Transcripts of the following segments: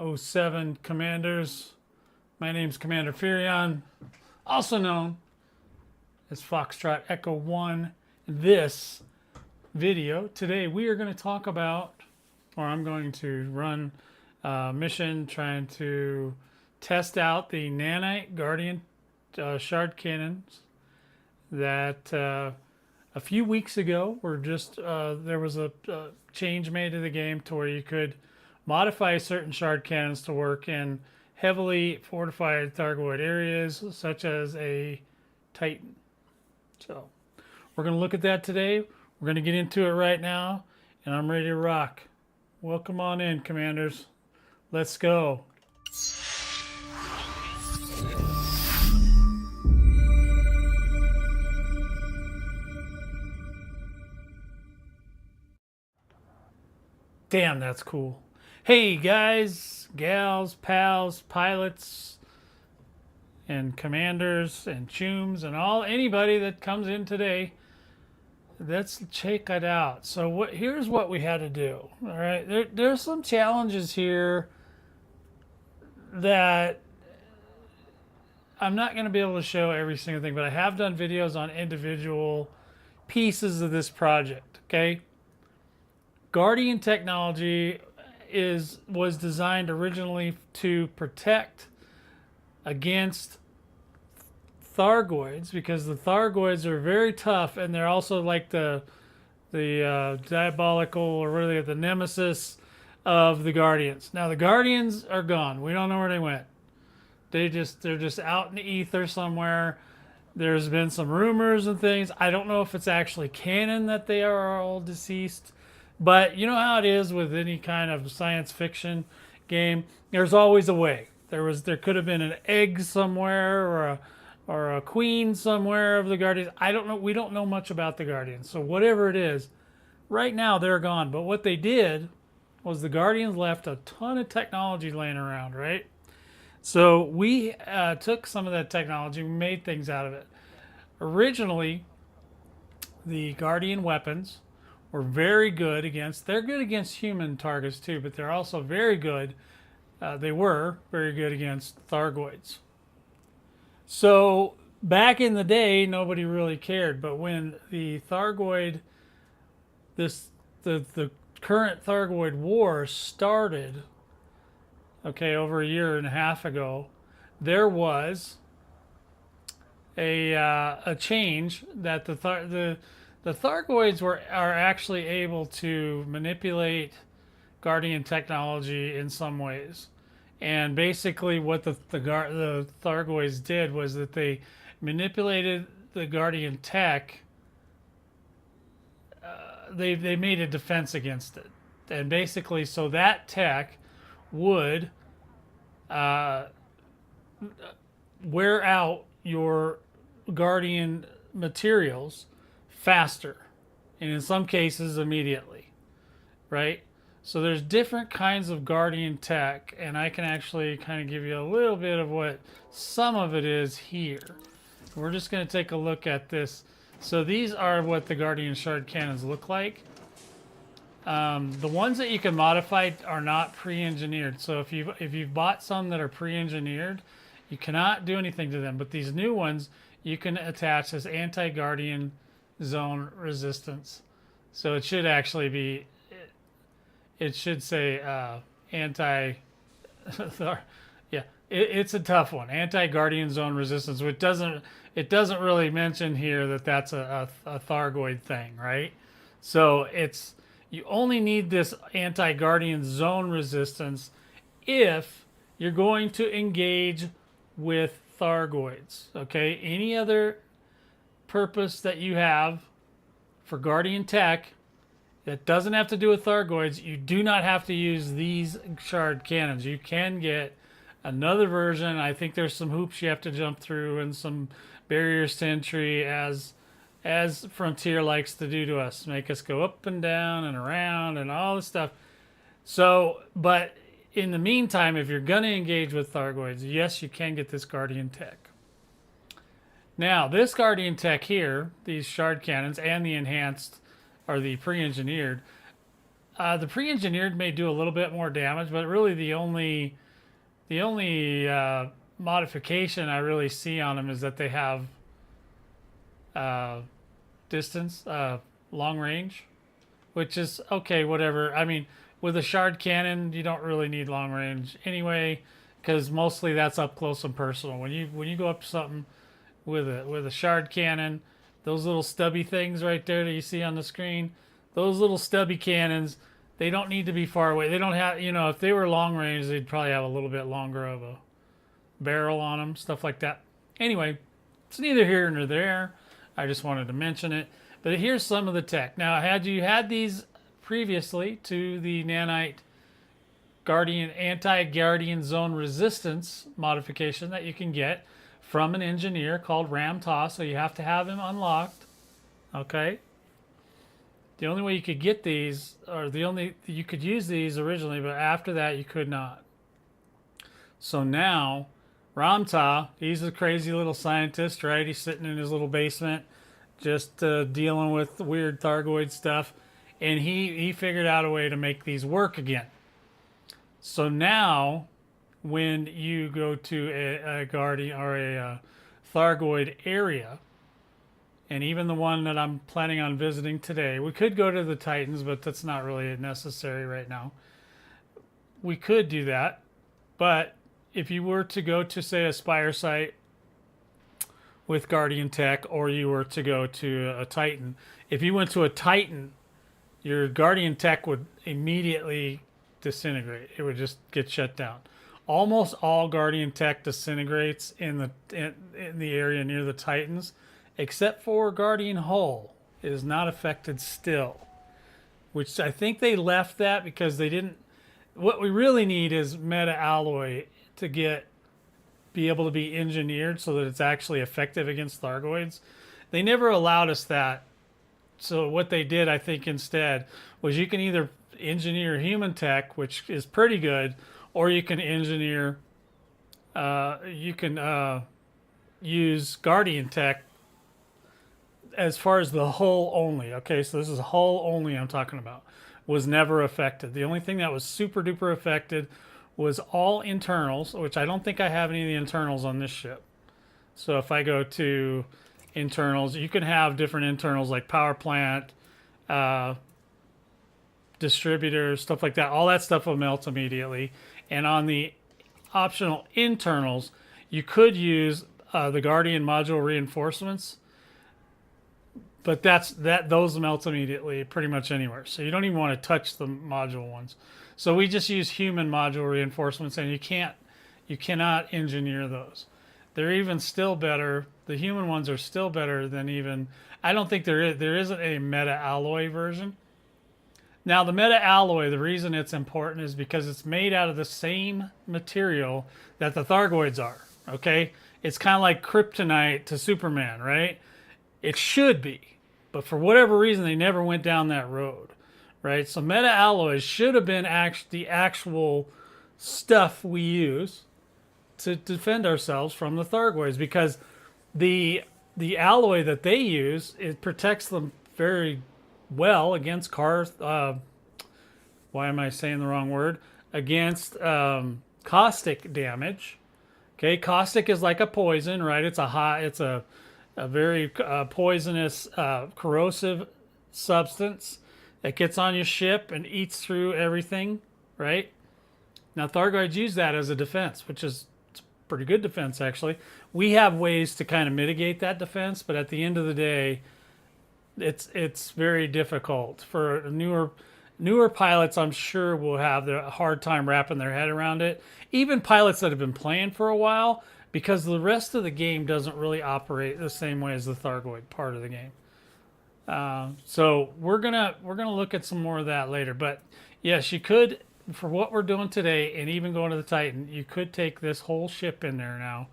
07 commanders. My name's Commander Fearion, also known as Foxtrot Echo 1. In this video today we are going to talk about, or I'm going to run a mission trying to test out the Nanite Guardian Shard Cannons that a few weeks ago were just there was a change made to the game to where you could modify certain shard cannons to work in heavily fortified Thargoid areas such as a Titan. So we're going to look at that today. We're going to get into it right now, and I'm ready to rock. Welcome on in, commanders. Let's go. Damn, that's cool. Hey guys, gals, pals, pilots, and commanders, and chooms, and anybody that comes in today. Let's check it out. So here's what we had to do. All right, there's some challenges here that I'm not going to be able to show every single thing, but I have done videos on individual pieces of this project. Okay. Guardian technology was designed originally to protect against Thargoids, because the Thargoids are very tough, and they're also like the diabolical, or really the nemesis of the Guardians. Now the Guardians are gone. We don't know where they went. They're just out in the ether somewhere. There's been some rumors and things. I don't know if it's actually canon that they are all deceased. But you know how it is with any kind of science fiction game. There's always a way. There could have been an egg somewhere, or a queen somewhere of the Guardians. I don't know. We don't know much about the Guardians. So whatever it is, right now they're gone. But what they did was the Guardians left a ton of technology laying around, right? So we took some of that technology, we made things out of it. Originally, the Guardian weapons were very good against, they're good against human targets too, but they're also very good, they were very good against Thargoids. So back in the day, nobody really cared, but when the Thargoid, the current Thargoid war started, okay, over a year and a half ago, there was a change that the Thargoids are actually able to manipulate Guardian technology in some ways. And basically what the Thargoids did was that they manipulated the Guardian tech. They made a defense against it. And basically, so that tech would wear out your Guardian materials faster, and in some cases immediately, right? So there's different kinds of Guardian tech, and I can actually kind of give you a little bit of what some of it is here. We're just going to take a look at this. So these are what the Guardian Shard Cannons look like. The ones that you can modify are not pre-engineered. So if you've bought some that are pre-engineered, you cannot do anything to them. But these new ones you can attach as anti-Guardian zone resistance. So it should actually be, it should say anti yeah, it's a tough one, anti-Guardian zone resistance, which it doesn't really mention here that that's a Thargoid thing, right? So you only need this anti-Guardian zone resistance if you're going to engage with Thargoids. Okay, any other purpose that you have for Guardian tech that doesn't have to do with Thargoids, you do not have to use these shard cannons. You can get another version. I think there's some hoops you have to jump through and some barriers to entry, as Frontier likes to do to us, make us go up and down and around and all this stuff. So, but in the meantime, if you're going to engage with Thargoids, yes, you can get this Guardian tech. Now, this Guardian tech here, these shard cannons and the enhanced, or the pre-engineered, The pre-engineered may do a little bit more damage, but really the only modification I really see on them is that they have uh, distance, long range, which is okay, whatever. I mean, with a shard cannon, you don't really need long range anyway, because mostly that's up close and personal. When you go up to something with a shard cannon, those little stubby things right there that you see on the screen, those little stubby cannons, they don't need to be far away. They don't have, if they were long range, they'd probably have a little bit longer of a barrel on them, stuff like that. Anyway, it's neither here nor there. I just wanted to mention it. But here's some of the tech. Now, had you had these previously to the Nanite Guardian Anti-Guardian Zone Resistance modification that you can get from an engineer called Ram Toss, so you have to have him unlocked. Okay. The only way you could get these, or you could use these originally, but after that you could not. So now, Ramta, he's a crazy little scientist, right? He's sitting in his little basement, just dealing with weird Thargoid stuff, and he figured out a way to make these work again. So now, when you go to a Guardian or a Thargoid area, and even the one that I'm planning on visiting today, we could go to the Titans, but that's not really necessary right now. We could do that, but if you were to go to, say, a Spire Site with Guardian Tech, or you were to go to a Titan, if you went to a Titan, your Guardian Tech would immediately disintegrate. It would just get shut down. Almost all Guardian Tech disintegrates in the area near the Titans, except for Guardian Hull. It is not affected still, which I think they left that because they didn't. What we really need is meta alloy to be able to be engineered so that it's actually effective against Thargoids. They never allowed us that. So what they did, I think, instead was you can either engineer human tech, which is pretty good, or you can engineer, use Guardian tech as far as the hull only. Okay, so this is hull only I'm talking about. Was never affected. The only thing that was super duper affected was all internals, which I don't think I have any of the internals on this ship. So if I go to internals, you can have different internals like power plant, distributors, stuff like that. All that stuff will melt immediately. And on the optional internals, you could use the Guardian module reinforcements, but those melt immediately pretty much anywhere. So you don't even want to touch the module ones. So we just use human module reinforcements, and you cannot engineer those. They're even still better. The human ones are still better than even. I don't think there isn't a meta alloy version. Now the meta alloy, the reason it's important is because it's made out of the same material that the Thargoids are. Okay, it's kind of like kryptonite to Superman, right? It should be, but for whatever reason they never went down that road. Right, so meta alloys should have been the actual stuff we use to defend ourselves from the Thargoids, because the alloy that they use, it protects them very well against why am I saying the wrong word? Against caustic damage. Okay, caustic is like a poison, right? It's a very poisonous, corrosive substance that gets on your ship and eats through everything, right? Now, Thargoids use that as a defense, which is pretty good defense, actually. We have ways to kind of mitigate that defense, but at the end of the day, it's very difficult. For newer pilots, I'm sure will have a hard time wrapping their head around it. Even pilots that have been playing for a while, because the rest of the game doesn't really operate the same way as the Thargoid part of the game. So we're gonna look at some more of that later. But yes, you could, for what we're doing today, and even going to the Titan, you could take this whole ship in there now,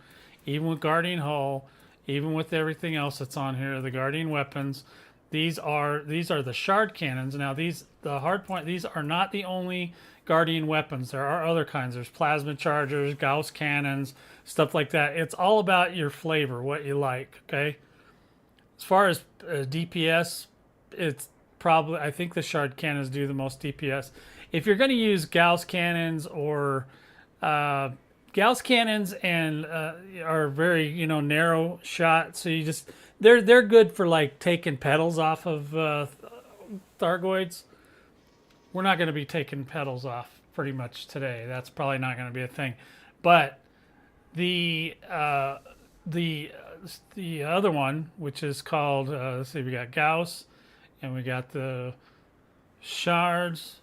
even with Guardian hull, even with everything else that's on here, the Guardian weapons. These are the shard cannons. Now these are not the only Guardian weapons. There are other kinds. There's plasma chargers, Gauss cannons, stuff like that. It's all about your flavor, what you like. Okay. As far as DPS, it's probably, I think the shard cannons do the most DPS. If you're going to use Gauss cannons or Gauss cannons and are very, you know, narrow shot, so you just they're good for like taking petals off of Thargoids. We're not going to be taking petals off pretty much today. That's probably not going to be a thing. But the other one, which is called let's see, we got Gauss, and we got the shards,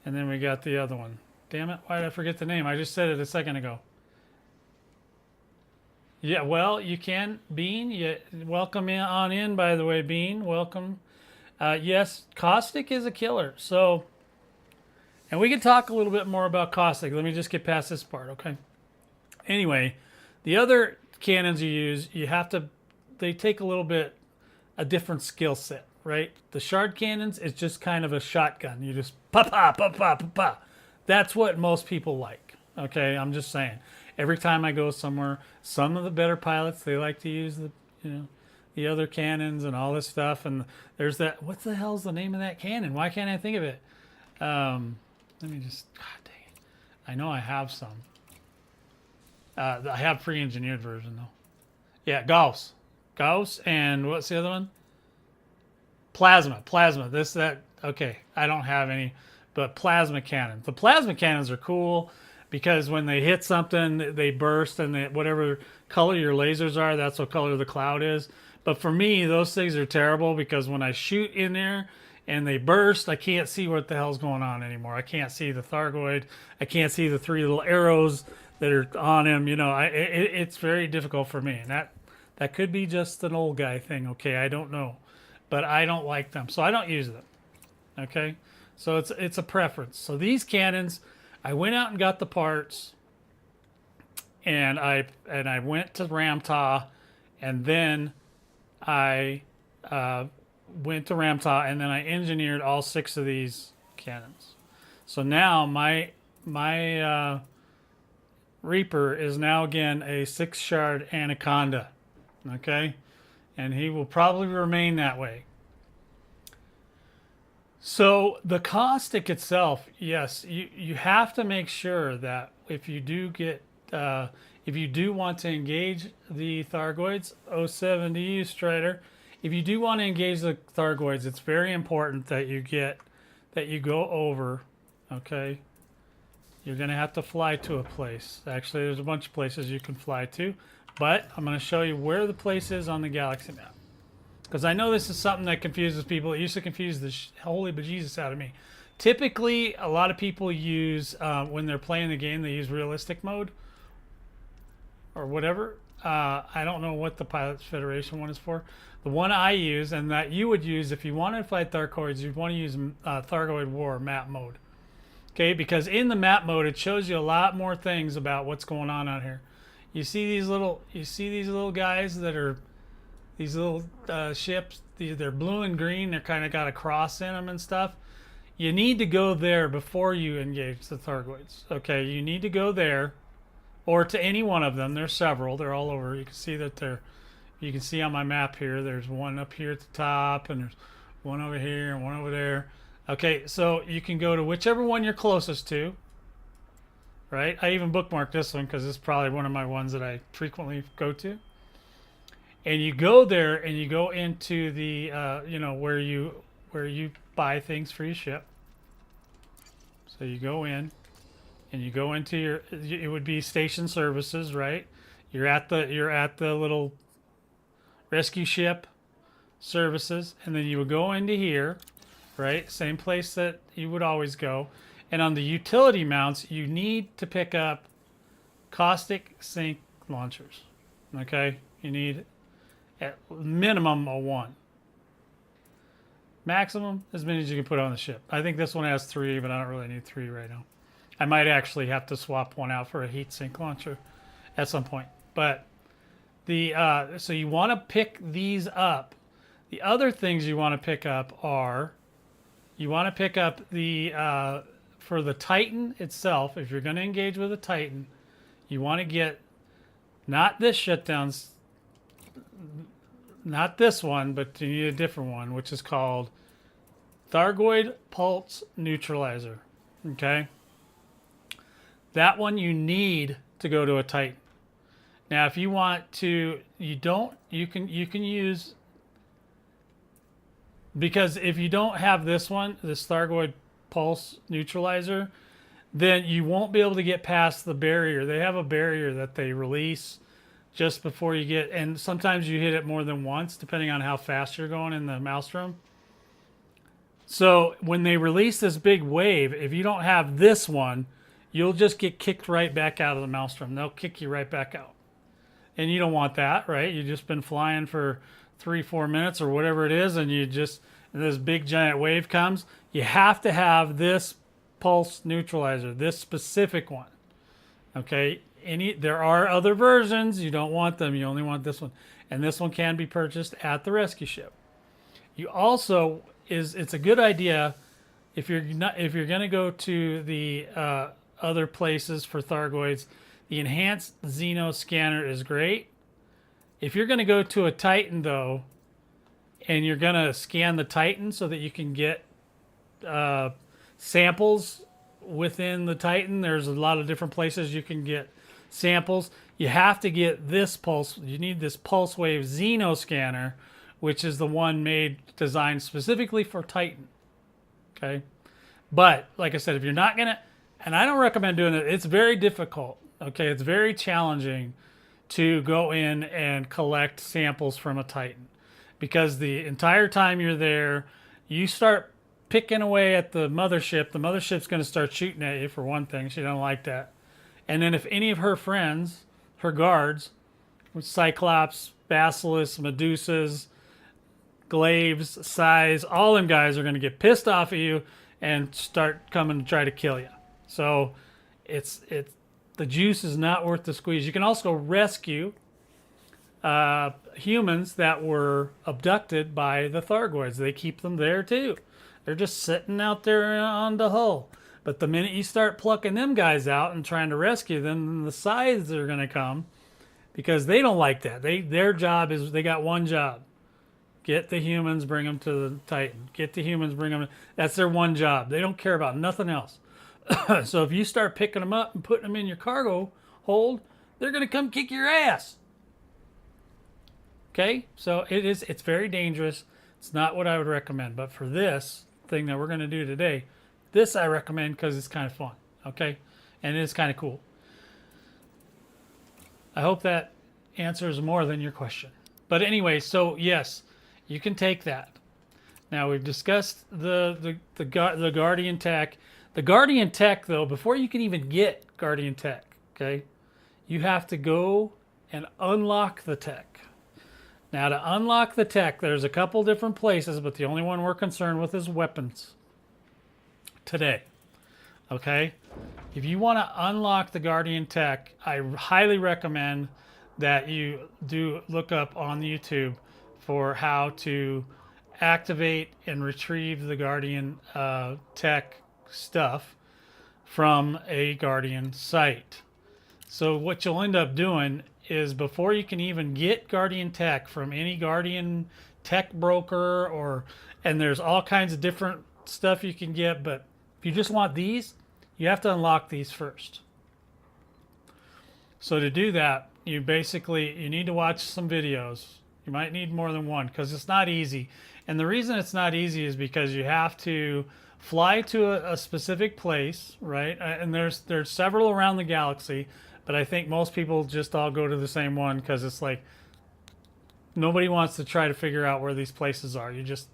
and then we got the other one. Damn it! Why did I forget the name? I just said it a second ago. Yeah, well, you can. Bean, welcome on in, by the way, Bean. Welcome. Yes, Caustic is a killer. So, and we can talk a little bit more about Caustic. Let me just get past this part, okay? Anyway, the other cannons you use, they take a little bit, a different skill set, right? The shard cannons is just kind of a shotgun. You just pa-pa, pa-pa, pa-pa. That's what most people like, okay? I'm just saying. Every time I go somewhere, some of the better pilots, they like to use the other cannons and all this stuff. And there's that, what the hell's the name of that cannon? Why can't I think of it? Let me just, God dang it. I know I have some. I have pre-engineered version though. Yeah, Gauss. Gauss and what's the other one? Plasma. Okay, I don't have any, but plasma cannons. The plasma cannons are cool, because when they hit something, they burst, and whatever color your lasers are, that's what color the cloud is. But for me, those things are terrible, because when I shoot in there and they burst, I can't see what the hell's going on anymore. I can't see the Thargoid. I can't see the three little arrows that are on him. You know, it's very difficult for me. And that could be just an old guy thing, okay? I don't know. But I don't like them, so I don't use them, okay? So it's a preference. So these cannons, I went out and got the parts, and I went to Ramtah, and then I went to Ramtah, and then I engineered all 6 of these cannons. So now my Reaper is now again a 6 shard Anaconda, okay, and he will probably remain that way. So the Caustic itself, yes, you have to make sure that if you do want to engage the Thargoids, 07 to you, Strider, if you do want to engage the Thargoids, it's very important that you go over, okay? You're going to have to fly to a place. Actually, there's a bunch of places you can fly to, but I'm going to show you where the place is on the galaxy map. Because I know this is something that confuses people. It used to confuse the holy bejesus out of me. Typically, a lot of people use, when they're playing the game, they use realistic mode or whatever. I don't know what the Pilots Federation one is for. The one I use, and that you would use if you wanted to fight Thargoids, you'd want to use Thargoid War map mode. Okay, because in the map mode, it shows you a lot more things about what's going on out here. You see these little guys that are, these little ships, they're blue and green. They're kind of got a cross in them and stuff. You need to go there before you engage the Thargoids. Okay, you need to go there, or to any one of them. There's several. They're all over. You can see that you can see on my map here, there's one up here at the top, and there's one over here and one over there. Okay, so you can go to whichever one you're closest to, right? I even bookmarked this one because it's probably one of my ones that I frequently go to. And you go there, and you go into the, where you buy things for your ship. So you go in, and you go into it would be station services, right? You're at the little rescue ship services, and then you would go into here, right? Same place that you would always go. And on the utility mounts, you need to pick up caustic sink launchers. Okay, you need at minimum a 1. Maximum, as many as you can put on the ship. I think this one has 3, but I don't really need 3 right now. I might actually have to swap one out for a heat sink launcher at some point. But so you want to pick these up. The other things you want to pick up are, you want to pick up the for the Titan itself. If you're going to engage with a Titan, you want to get not this shutdowns. Not this one, but you need a different one, which is called Thargoid Pulse Neutralizer. Okay? That one you need to go to a Titan. Now, if you want to, you can use, because if you don't have this one, this Thargoid Pulse Neutralizer, then you won't be able to get past the barrier. They have a barrier that they release just before you get, and sometimes you hit it more than once, depending on how fast you're going in the maelstrom. So when they release this big wave, if you don't have this one, you'll just get kicked right back out of the maelstrom. They'll kick you right back out. And you don't want that, right? You've just been flying for 3-4 minutes or whatever it is, and this big giant wave comes. You have to have this pulse neutralizer, this specific one. Okay? There are other versions. You don't want them. You only want this one. And this one can be purchased at the rescue ship. You also, it's a good idea if you're going to go to the other places for Thargoids. The enhanced Xeno scanner is great. If you're going to go to a Titan, though, and you're going to scan the Titan so that you can get samples within the Titan, there's a lot of different places you can get samples. You have to get this pulse. You need this Pulse Wave Xeno scanner, which is the one designed specifically for Titan. Okay? But, like I said, if you're not going to, and I don't recommend doing it, it's very difficult. Okay, it's very challenging to go in and collect samples from a Titan, because the entire time you're there, you start picking away at the mothership's going to start shooting at you, for one thing. She don't like that. And then if any of her friends, her guards, Cyclops, Basilisks, Medusas, Glaives, Size, all them guys are going to get pissed off at you and start coming to try to kill you. So the juice is not worth the squeeze. You can also rescue humans that were abducted by the Thargoids. They keep them there too. They're just sitting out there on the hull. But the minute you start plucking them guys out and trying to rescue them, then the Scythes are going to come, because they don't like that. Their job is, they got one job. Get the humans, bring them to the Titan. Get the humans, bring them. That's their one job. They don't care about nothing else. So if you start picking them up and putting them in your cargo hold, they're going to come kick your ass. Okay? So it's very dangerous. It's not what I would recommend. But for this thing that we're going to do today, this I recommend because it's kind of fun. Okay? And it's kind of cool. I hope that answers more than your question. But anyway, so yes, you can take that. Now we've discussed the Guardian Tech. The Guardian Tech, though, before you can even get Guardian Tech, okay, you have to go and unlock the tech. Now, to unlock the tech, there's a couple different places, but the only one we're concerned with is weapons today, okay? If you want to unlock the Guardian Tech, I highly recommend that you do look up on YouTube for how to activate and retrieve the Guardian Tech stuff from a Guardian site. So what you'll end up doing is, before you can even get Guardian Tech from any Guardian Tech broker, and there's all kinds of different stuff you can get, but if you just want these, you have to unlock these first. So to do that, you need to watch some videos. You might need more than one, because it's not easy. And the reason it's not easy is because you have to fly to a specific place, right? And there's several around the galaxy, but I think most people just all go to the same one, because it's like nobody wants to try to figure out where these places are. You just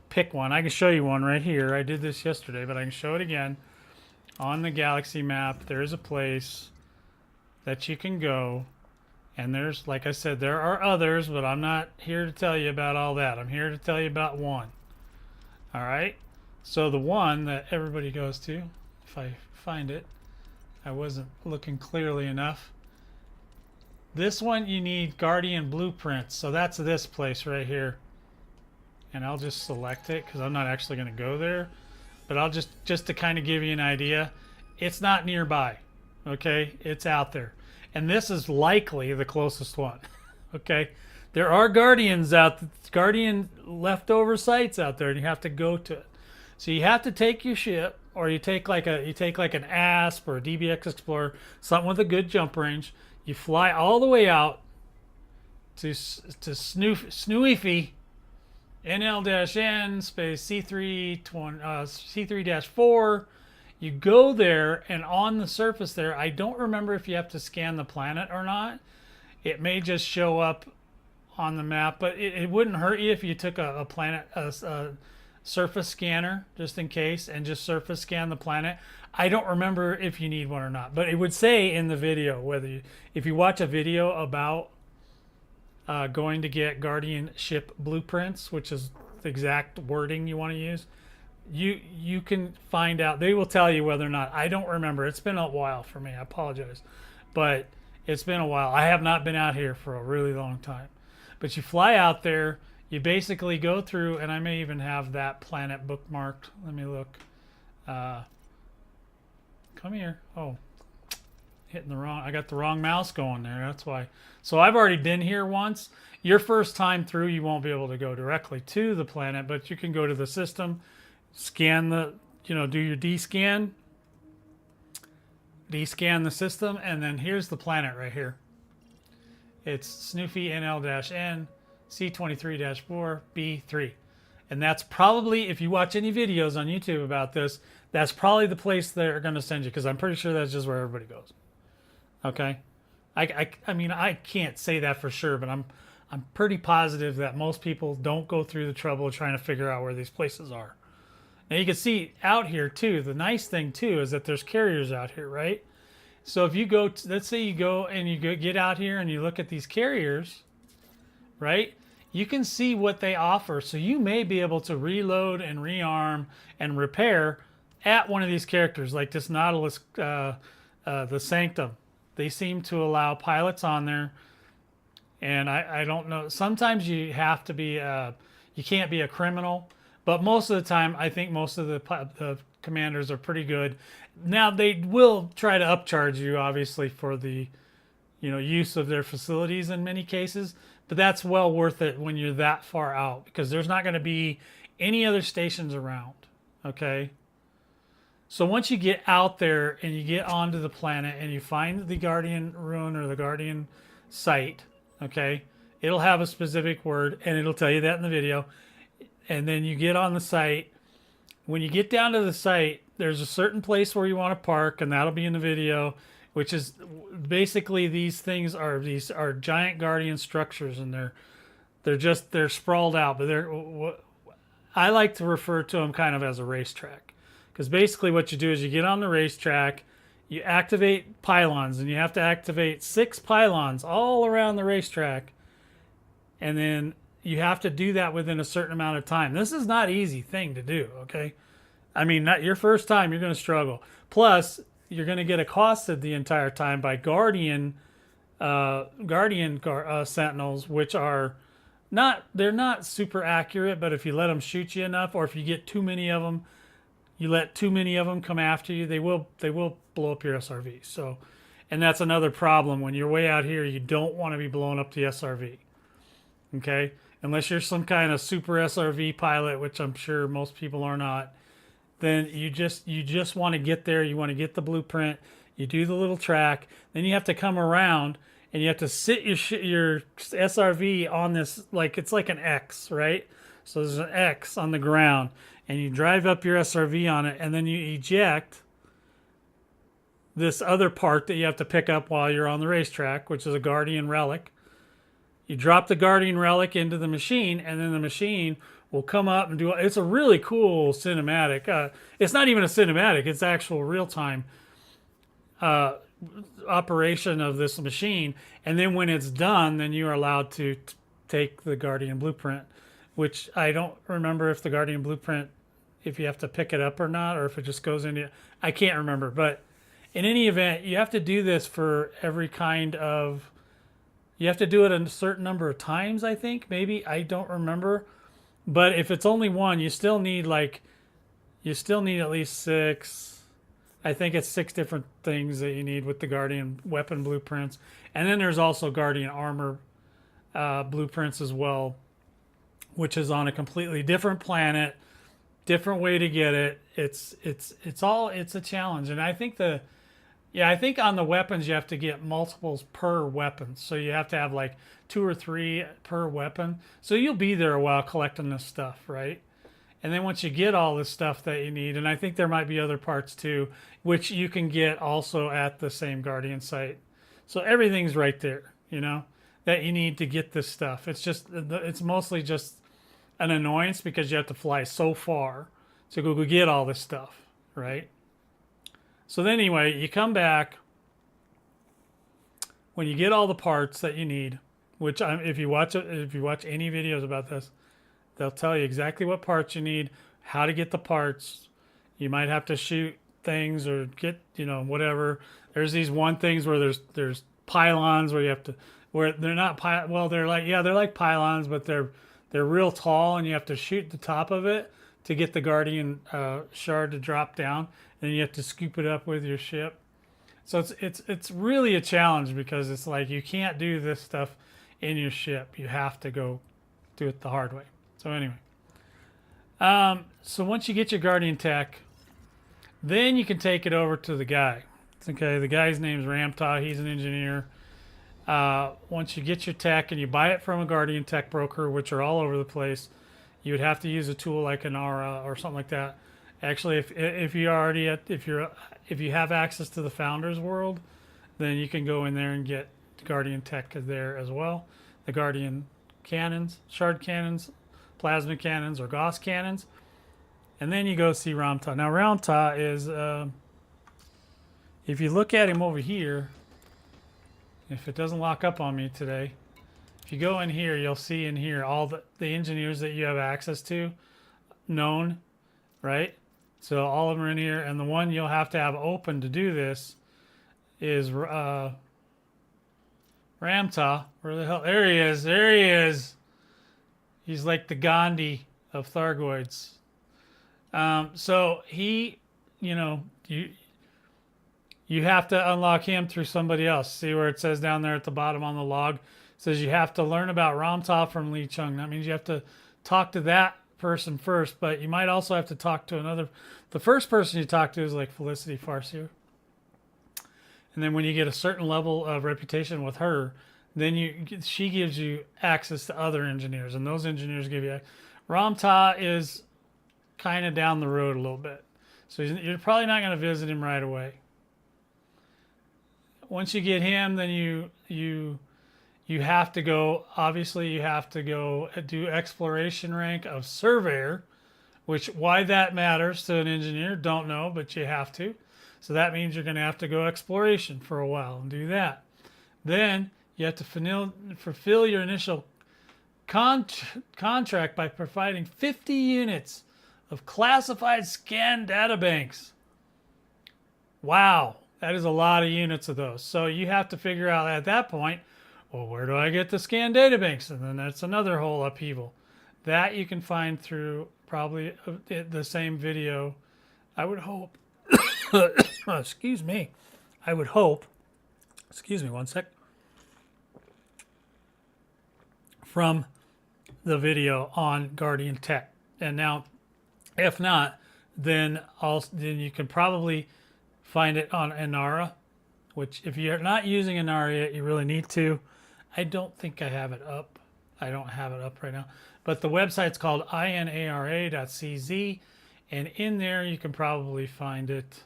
pick one. I can show you one right here. I did this yesterday, but I can show it again. On the galaxy map, there's a place that you can go. And there's, like I said, there are others, but I'm not here to tell you about all that. I'm here to tell you about one. All right? So the one that everybody goes to, if I find it, I wasn't looking clearly enough. This one, you need Guardian blueprints. So that's this place right here. And I'll just select it, because I'm not actually going to go there. But I'll just to kind of give you an idea, it's not nearby. Okay? It's out there. And this is likely the closest one. Okay? There are Guardian leftover sites out there, and you have to go to it. So you have to take your ship, or you take like an Asp or a DBX Explorer, something with a good jump range. You fly all the way out to Snoofy NL-N space C3-4. You go there, and on the surface there, I don't remember if you have to scan the planet or not. It may just show up on the map, but it wouldn't hurt you if you took a planet a surface scanner just in case, and just surface scan the planet. I don't remember if you need one or not, but it would say in the video if you watch a video about going to get Guardian ship blueprints, which is the exact wording you want to use, you can find out. They will tell you whether or not. I don't remember. It's been a while for me. I apologize, but it's been a while. I have not been out here for a really long time. But you fly out there, you basically go through, and I may even have that planet bookmarked. Let me look. Come here. Oh, I got the wrong mouse going there. That's why. So I've already been here once. Your first time through, you won't be able to go directly to the planet, but you can go to the system, scan do your descan the system, and then here's the planet right here. It's Snoofy NL-N C23-4 B3. And that's probably, if you watch any videos on YouTube about this, that's probably the place they're going to send you, because I'm pretty sure that's just where everybody goes. Okay? I mean, I can't say that for sure, but I'm pretty positive that most people don't go through the trouble of trying to figure out where these places are. Now you can see out here too, the nice thing too is that there's carriers out here, right? So if you go, let's say you go and you get out here and you look at these carriers, right? You can see what they offer. So you may be able to reload and rearm and repair at one of these characters, like this Nautilus, the Sanctum. They seem to allow pilots on there. And I don't know. Sometimes you have to be, you can't be a criminal. But most of the time, I think most of the commanders are pretty good. Now, they will try to upcharge you, obviously, for the use of their facilities in many cases. But that's well worth it when you're that far out, because there's not going to be any other stations around, okay? So once you get out there and you get onto the planet and you find the Guardian Ruin or the Guardian Site, okay, it'll have a specific word, and it'll tell you that in the video. And then you get on the site. When you get down to the site, there's a certain place where you want to park, and that'll be in the video, which is basically these are giant Guardian structures, and they're sprawled out, but I like to refer to them kind of as a racetrack, because basically what you do is you get on the racetrack, you activate pylons, and you have to activate 6 pylons all around the racetrack, and then you have to do that within a certain amount of time. This is not an easy thing to do, okay? I mean, not your first time, you're going to struggle. Plus, you're going to get accosted the entire time by Guardian Sentinels, which are they're not super accurate, but if you let them shoot you enough, or if you get too many of them, you let too many of them come after you, they will blow up your SRV. So, and that's another problem. When you're way out here, you don't want to be blowing up the SRV, okay? Unless you're some kind of super SRV pilot, which I'm sure most people are not, then you just want to get there. You want to get the blueprint. You do the little track. Then you have to come around and you have to sit your SRV on this, like it's like an X, right? So there's an X on the ground, and you drive up your SRV on it, and then you eject this other part that you have to pick up while you're on the racetrack, which is a Guardian Relic. You drop the Guardian Relic into the machine, and then the machine will come up and do. It's a really cool cinematic. It's not even a cinematic. It's actual real-time operation of this machine. And then when it's done, then you are allowed to take the Guardian Blueprint, which I don't remember if the Guardian Blueprint, if you have to pick it up or not, or if it just goes into. I can't remember. But in any event, you have to do this for every kind of. You have to do it a certain number of times, I think. Maybe. I don't remember. But if it's only one, you still need at least 6. I think it's 6 different things that you need with the Guardian weapon blueprints. And then there's also Guardian armor blueprints as well, which is on a completely different planet, different way to get it. It's a challenge, and I think I think on the weapons you have to get multiples per weapon, so you have to have like 2 or 3 per weapon. So you'll be there a while collecting this stuff, right? And then once you get all the stuff that you need, and I think there might be other parts too, which you can get also at the same Guardian site. So everything's right there, you know, that you need to get this stuff. It's mostly just an annoyance because you have to fly so far to go get all this stuff, right? So then anyway, you come back when you get all the parts that you need, which if you watch any videos about this, they'll tell you exactly what parts you need, how to get the parts. You might have to shoot things or get, you know, whatever. There's these one things where there's pylons where you have to, where they're not they're like pylons, but they're real tall, and you have to shoot the top of it to get the Guardian shard to drop down, and then you have to scoop it up with your ship. So it's really a challenge because it's like you can't do this stuff in your ship. You have to go do it the hard way. So anyway, so once you get your Guardian tech, then you can take it over to the guy. Okay, the guy's name's Ramta. He's an engineer. Once you get your tech and you buy it from a Guardian tech broker, which are all over the place, you would have to use a tool like an Aura or something like that. Actually, if you have access to the Founders World, then you can go in there and get Guardian tech there as well. The Guardian cannons, shard cannons, plasma cannons, or Gauss cannons, and then you go see Ramta. Now Ramta is, if you look at him over here, if it doesn't lock up on me today, if you go in here, you'll see in here all the engineers that you have access to, known, right? So all of them are in here, and the one you'll have to have open to do this is Ramta. Where the hell? There he is. There he is. He's like the Gandhi of Thargoids. So he, you know, you have to unlock him through somebody else. See where it says down there at the bottom on the log? It says you have to learn about Ramta from Lee Chung. That means you have to talk to that person first, but you might also have to talk to another. The first person you talk to is like Felicity Farseer. And then when you get a certain level of reputation with her, then she gives you access to other engineers, and those engineers give you. Ramta is kind of down the road a little bit, so you're probably not going to visit him right away. Once you get him, then you have to go. Obviously, you have to go do exploration rank of surveyor, which why that matters to an engineer, don't know, but you have to. So that means you're going to have to go exploration for a while and do that. Then you have to fulfill your initial contract by providing 50 units of classified scan databanks. Wow, that is a lot of units of those. So you have to figure out at that point, well, where do I get the scan databanks? And then that's another whole upheaval. That you can find through probably the same video, I would hope. Excuse me. I would hope. Excuse me one sec. From the video on Guardian Tech. And now, if not, then you can probably find it on Inara, which if you're not using Inara yet, you really need to. I don't think I have it up. I don't have it up right now. But the website's called inara.cz, and in there you can probably find it.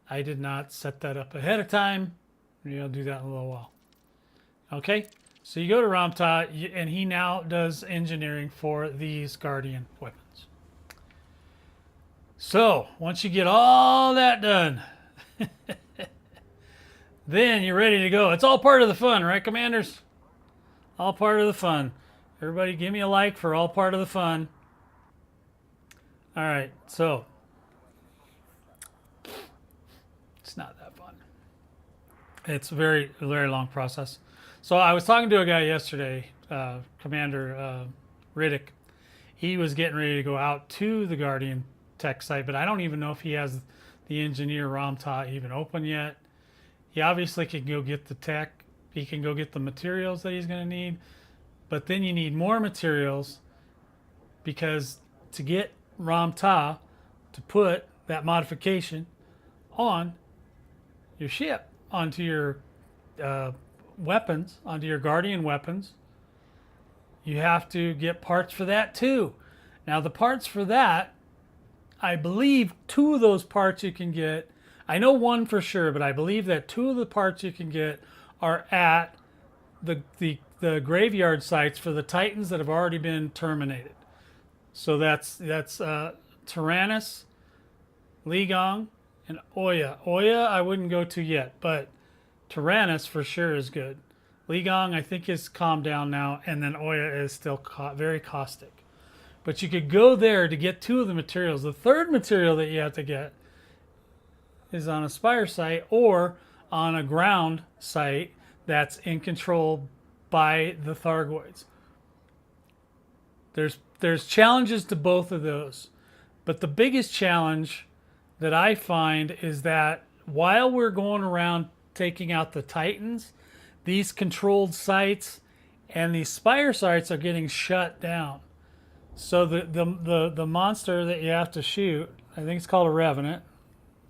I did not set that up ahead of time. Maybe I'll do that in a little while. Okay, so you go to Ramta, and he now does engineering for these Guardian weapons. So once you get all that done, then you're ready to go. It's all part of the fun, right, Commanders? All part of the fun. Everybody give me a like for all part of the fun. All right, so it's not that fun. It's a very, very long process. So I was talking to a guy yesterday, Commander Riddick. He was getting ready to go out to the Guardian Tech site, but I don't even know if he has the engineer Ramta even open yet. He obviously can go get the tech. He can go get the materials that he's going to need. But then you need more materials, because to get Ramta, to put that modification on your ship, onto your weapons, onto your Guardian weapons. You have to get parts for that too. Now the parts for that, I believe 2 of those parts you can get. I know 1 for sure, but I believe that 2 of the parts you can get are at the graveyard sites for the Titans that have already been terminated. So that's Tyrannus, Ligong, and Oya. Oya I wouldn't go to yet, but Tyrannus for sure is good. Ligong I think is calmed down now, and then Oya is still very caustic. But you could go there to get 2 of the materials. The third material that you have to get is on a Spire site or on a ground site that's in control by the Thargoids. There's challenges to both of those. But the biggest challenge that I find is that while we're going around taking out the Titans, these controlled sites and these Spire sites are getting shut down. So the monster that you have to shoot, I think it's called a Revenant,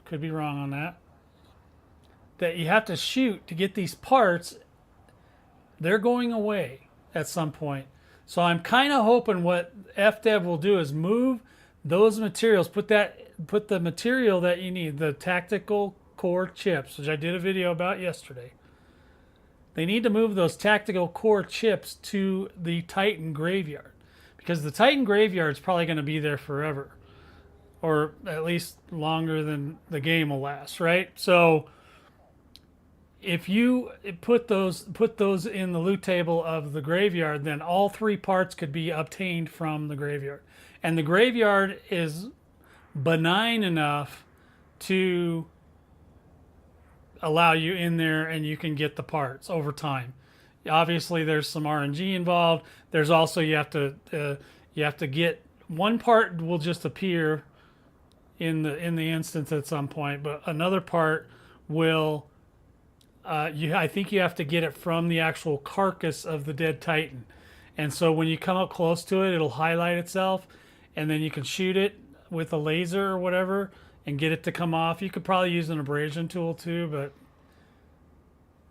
could be wrong on that you have to shoot to get these parts, they're going away at some point. So I'm kind of hoping what FDev will do is move those materials, put the material that you need, the tactical core chips, which I did a video about yesterday. They need to move those tactical core chips to the Titan graveyard, because the Titan graveyard is probably going to be there forever, or at least longer than the game will last, right? So if you put those in the loot table of the graveyard, then all 3 parts could be obtained from the graveyard. And the graveyard is benign enough to allow you in there and you can get the parts over time. Obviously there's some RNG involved. There's also you have to get one part will just appear in the instance at some point, but another part will I think you have to get it from the actual carcass of the dead Titan. And so when you come up close to it, it'll highlight itself, and then you can shoot it with a laser or whatever and get it to come off. You could probably use an abrasion tool too, but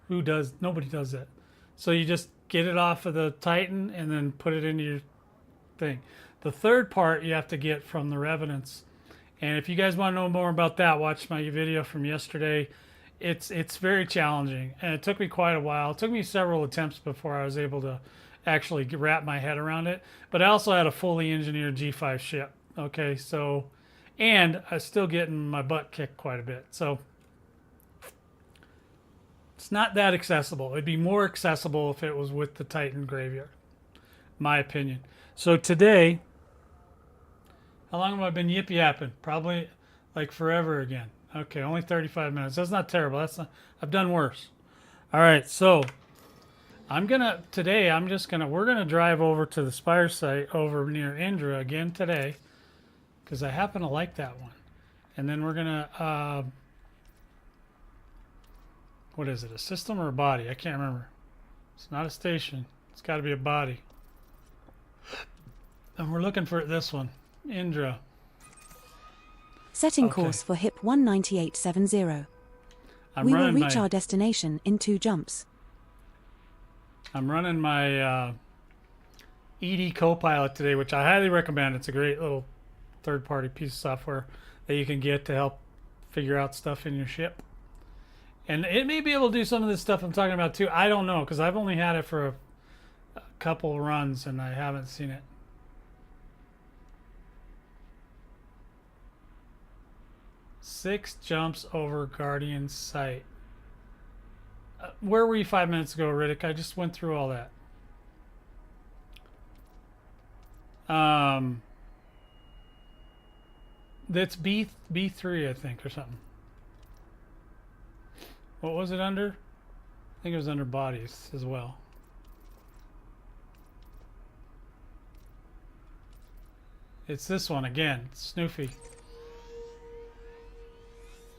nobody does that. So you just get it off of the Titan and then put it into your thing. The third part you have to get from the Revenants. And if you guys want to know more about that, watch my video from yesterday. It's very challenging, and it took me quite a while. It took me several attempts before I was able to actually wrap my head around it. But I also had a fully engineered G5 ship. Okay, so, and I was still getting my butt kicked quite a bit. So it's not that accessible. It'd be more accessible if it was with the Titan graveyard, my opinion. So today, how long have I been yip-yapping? Probably like forever again. Okay, only 35 minutes. That's not terrible. I've done worse. All right, so we're gonna drive over to the Spire site over near Indra again today, because I happen to like that one. And then we're gonna, what is it, a system or a body? I can't remember. It's not a station. It's got to be a body. And we're looking for this one, Indra. Setting course for HIP 19870. We will reach our destination in 2 jumps. I'm running my ED Copilot today, which I highly recommend. It's a great little third-party piece of software that you can get to help figure out stuff in your ship. And it may be able to do some of this stuff I'm talking about too. I don't know, because I've only had it for a couple runs and I haven't seen it. Six jumps over Guardian Site. Where were you 5 minutes ago, Riddick? I just went through all that. That's B3, I think, or something. What was it under? I think it was under bodies as well. It's this one again, Snoofy.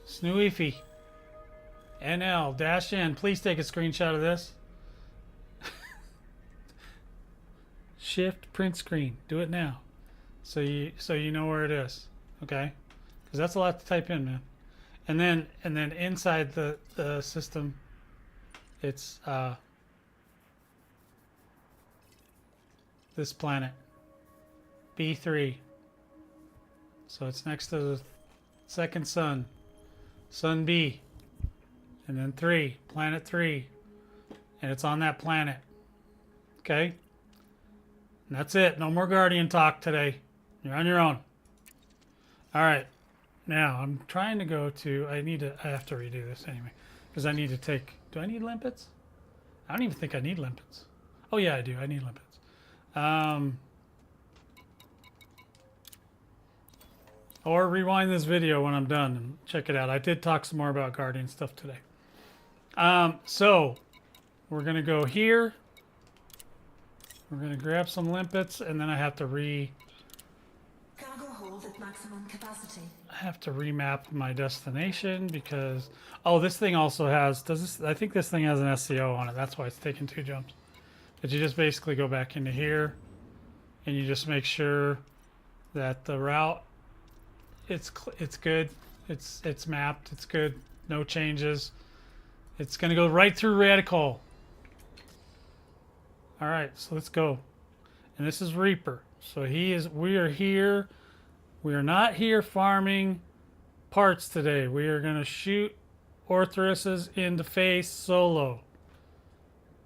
Snoofy. NL-N. Please take a screenshot of this. Shift print screen. Do it now. So you know where it is. Okay? because that's a lot to type in, man. And then inside the system, it's this planet, B3. So it's next to the second sun, Sun B, and then 3, planet 3, and it's on that planet. Okay? And that's it. No more Guardian talk today. You're on your own. All right. Now, I'm trying to go to... I have to redo this anyway. Because I need to take... Do I need limpets? I don't even think I need limpets. Oh, yeah, I do. I need limpets. Or rewind this video when I'm done and check it out. I did talk some more about Guardian stuff today. So, we're going to go here. We're going to grab some limpets, and then I have to Cargo hold at maximum capacity. I have to remap my destination because... Oh, this thing also has... I think this thing has an SCO on it. That's why it's taking 2 jumps. But you just basically go back into here, and you just make sure that the route... It's good. It's mapped. It's good. No changes. It's going to go right through Radical. All right, so let's go. And this is Reaper. So we are here. We are not here farming parts today. We are going to shoot Orthruses in the face solo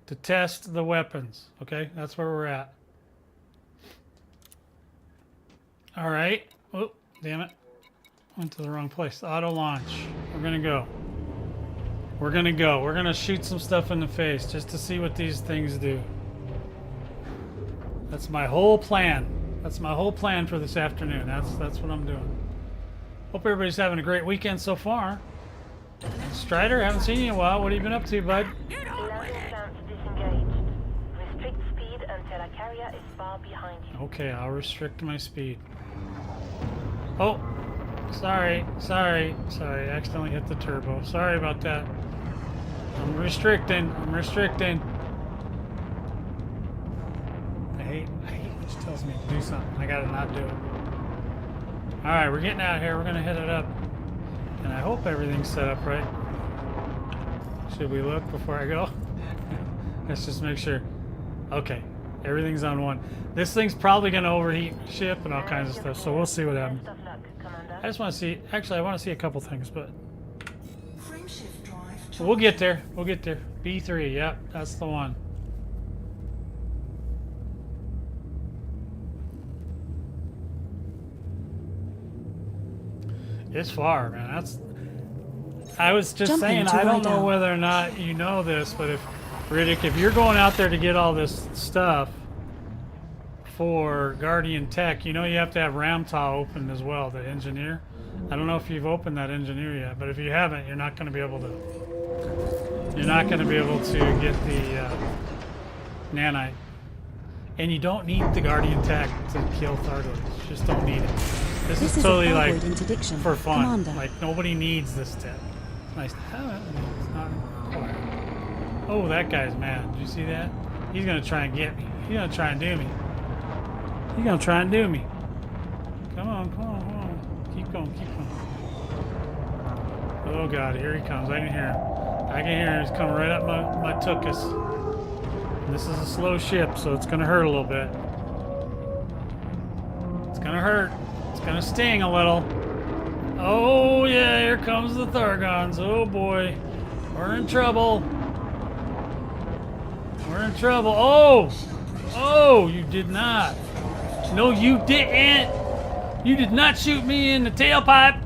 to test the weapons. Okay, that's where we're at. All right. Oh, damn it. Went to the wrong place. Auto launch. We're going to go. We're going to go. We're going to shoot some stuff in the face just to see what these things do. That's my whole plan. That's my whole plan for this afternoon. That's what I'm doing. Hope everybody's having a great weekend so far. Strider, haven't seen you in a while. What have you been up to, bud? Landing plans disengaged. Restrict speed until a carrier is far behind you. Okay, I'll restrict my speed. Oh, sorry. I accidentally hit the turbo. Sorry about that. I'm restricting. I hate when she tells me to do something. I gotta not do it. Alright, we're getting out of here. We're gonna hit it up. And I hope everything's set up right. Should we look before I go? Let's just make sure. Okay, everything's on 1. This thing's probably gonna overheat ship and all kinds of stuff, so we'll see what happens. Best of luck, Commander. I just want to see, actually I want to see a couple things, but Frameshift drive. we'll get there. B3, yep, that's the one. It's far, man. I was just saying, I don't know whether or not you know this, but Riddick, if you're going out there to get all this stuff for Guardian Tech, you know you have to have Ramtaw open as well, the engineer. I don't know if you've opened that engineer yet, but if you haven't, you're not going to be able to. You're not going to be able to get the nanite, and you don't need the Guardian Tech to kill Thargoids. You just don't need it. This is totally like for fun. Commander. Like nobody needs this tech. It's nice to have it. I mean, it's not required. Oh, that guy's mad. Did you see that? He's gonna try and get me. He's gonna try and do me. Come on. Keep going. Oh God, here he comes. I can hear him. He's coming right up my tuchus. And this is a slow ship, so it's gonna hurt a little bit. It's gonna hurt. It's gonna sting a little. Oh yeah, here comes the Thargoids. Oh boy. We're in trouble. Oh, you did not. No, you didn't. You did not shoot me in the tailpipe.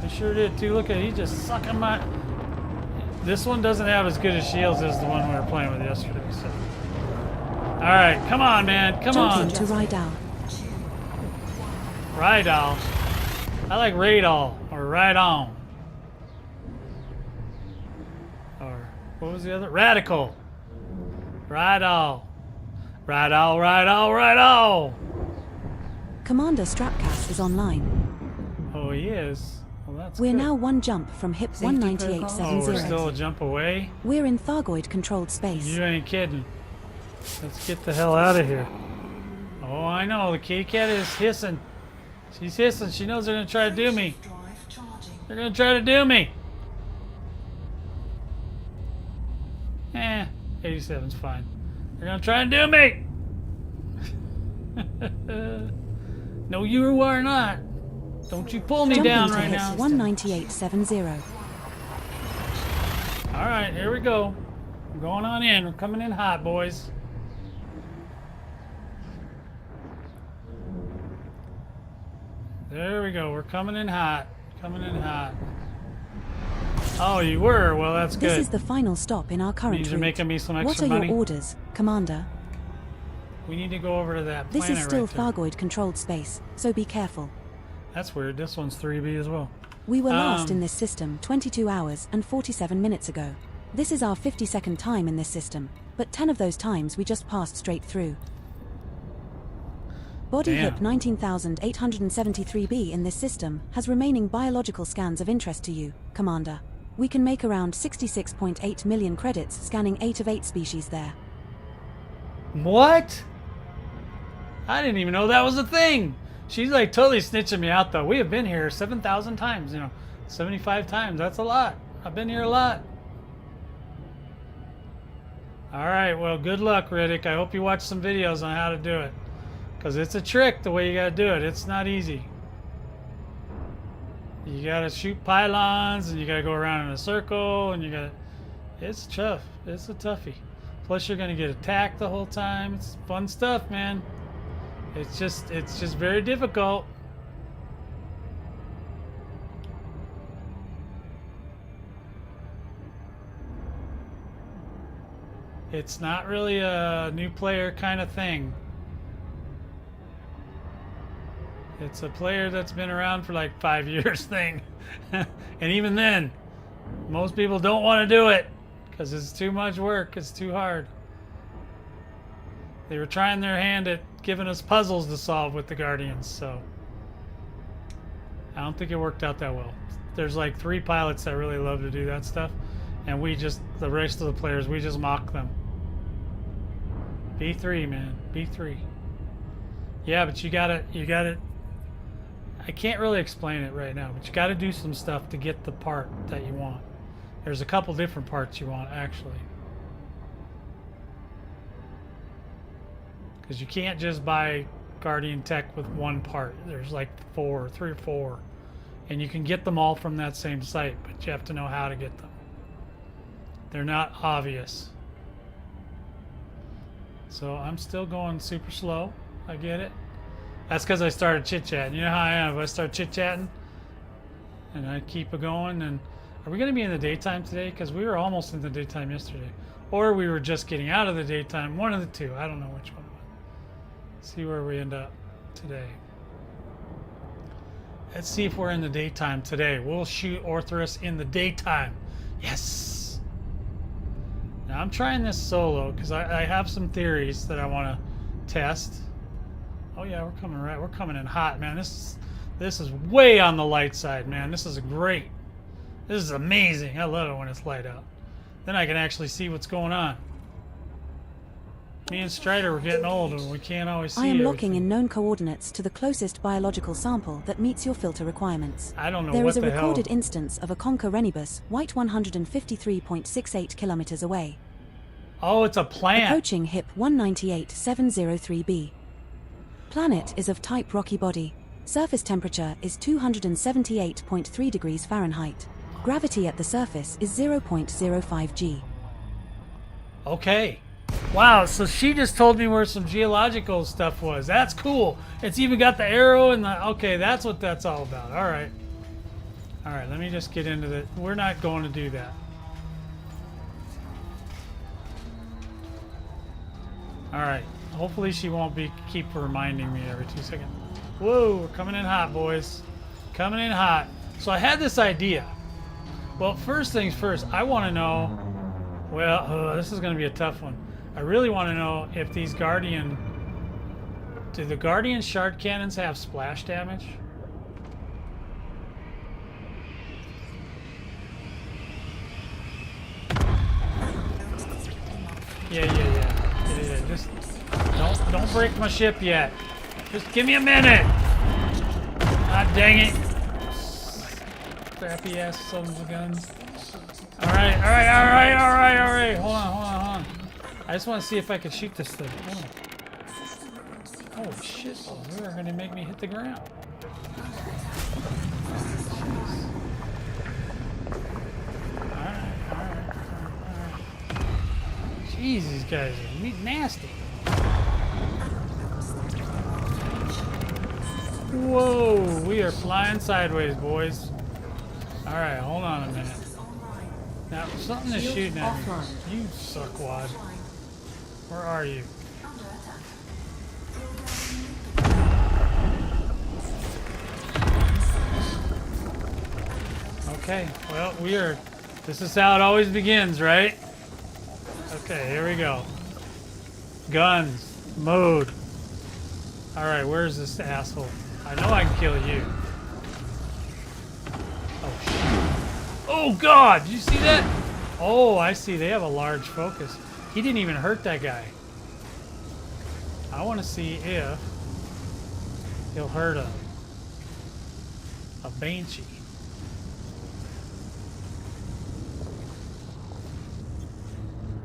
I sure did too. Look at it. He's just sucking my... This one doesn't have as good as shields as the one we were playing with yesterday. So. All right, come on, man. Come on. To Rydal. Rydal. I like Radal or Ride On. Or what was the other? Radical. Rydal. Commander Strapcast is online. Oh, he is. Well, that's We're good. now 1 jump from HIP Oh, we're 19870. still a jump away? We're in Thargoid-controlled space. You ain't kidding. Let's get the hell out of here. Oh, I know. The kitty cat is hissing. She's hissing. She knows they're gonna try to do me. Drive charging. They're gonna try to do me. 87's fine. They're gonna try and do me. No, you are not. Don't you pull me Jumping down to right hit now. 198.70. All right, here we go. We're going on in. We're coming in hot, boys. There we go. We're coming in hot. Coming in hot. Oh, you were? Well, that's good. This is the final stop in our current Means you're route. making me some What extra are money. your orders, Commander? We need to go over to that planet This is still right there. Thargoid-controlled space, so be careful. That's weird. This one's 3B as well. We were last in this system 22 hours and 47 minutes ago. This is our 52nd time in this system, but 10 of those times we just passed straight through. Body Damn. HIP 19,873b in this system has remaining biological scans of interest to you, Commander. We can make around 66.8 million credits scanning 8 of 8 species there. What? I didn't even know that was a thing. She's like totally snitching me out though. We have been here 7,000 times, 75 times. That's a lot. I've been here a lot. All right, well, good luck, Riddick. I hope you watch some videos on how to do it. Because it's a trick the way you got to do it. It's not easy. You got to shoot pylons, and you got to go around in a circle, and you got to... It's tough. It's a toughie. Plus, you're going to get attacked the whole time. It's fun stuff, man. It's just very difficult. It's not really a new player kind of thing. It's a player that's been around for like 5 years thing. And even then, most people don't want to do it because it's too much work. It's too hard. They were trying their hand at giving us puzzles to solve with the Guardians, so I don't think it worked out that well. There's like 3 pilots that really love to do that stuff, and the rest of the players, we just mock them. B3, man, B3. Yeah, but you gotta, I can't really explain it right now, but you gotta do some stuff to get the part that you want. There's a couple different parts you want, actually. Because you can't just buy Guardian Tech with one part. There's like 3 or 4. And you can get them all from that same site, but you have to know how to get them. They're not obvious. So I'm still going super slow. I get it. That's because I started chit-chatting. You know how I am. If I start chit-chatting and I keep it going, and are we going to be in the daytime today? Because we were almost in the daytime yesterday. Or we were just getting out of the daytime. One of the two. I don't know which one. See where we end up today. Let's see if we're in the daytime today. We'll shoot Orthrus in the daytime. Yes! Now I'm trying this solo because I have some theories that I want to test. Oh yeah, we're coming in hot, man. This is way on the light side, man. This is great. This is amazing. I love it when it's light out. Then I can actually see what's going on. Me and Strider were getting old and we can't always see I am everything. locking in known coordinates to the closest biological sample that meets your filter requirements. I don't know There what is a the hell. recorded instance of a Conker renibus, white 153.68 kilometers away. Oh, it's a plant. Approaching HIP 198703b. Planet is of type rocky body. Surface temperature is 278.3 degrees Fahrenheit. Gravity at the surface is 0.05 g. Okay. Wow, so she just told me where some geological stuff was. That's cool. It's even got the arrow and the... Okay, that's what that's all about. All right. All right, let me just get into the... We're not going to do that. All right. Hopefully she won't keep reminding me every 2 seconds. Whoa, we're coming in hot, boys. Coming in hot. So I had this idea. Well, first things first, I want to know... Well, this is going to be a tough one. I really want to know if these Guardian... Do the Guardian Shard Cannons have splash damage? Yeah. Just don't break my ship yet. Just give me a minute. Dang it! Crappy ass sons of guns. Alright, alright, alright, alright, alright. Hold on, hold on, hold on. I just want to see if I can shoot this thing. Hold on. Oh shit, they're gonna make me hit the ground. Alright. Jeez, these guys are nasty. Whoa, we are flying sideways, boys. Alright, hold on a minute. Now, something is shooting at me. You suckwad. Where are you? Okay, well, we are... This is how it always begins, right? Okay, here we go. Guns. Mode. Alright, where's this asshole? I know I can kill you. Oh, shit. Oh, God! Did you see that? Oh, I see. They have a large focus. He didn't even hurt that guy. I want to see if he'll hurt a banshee.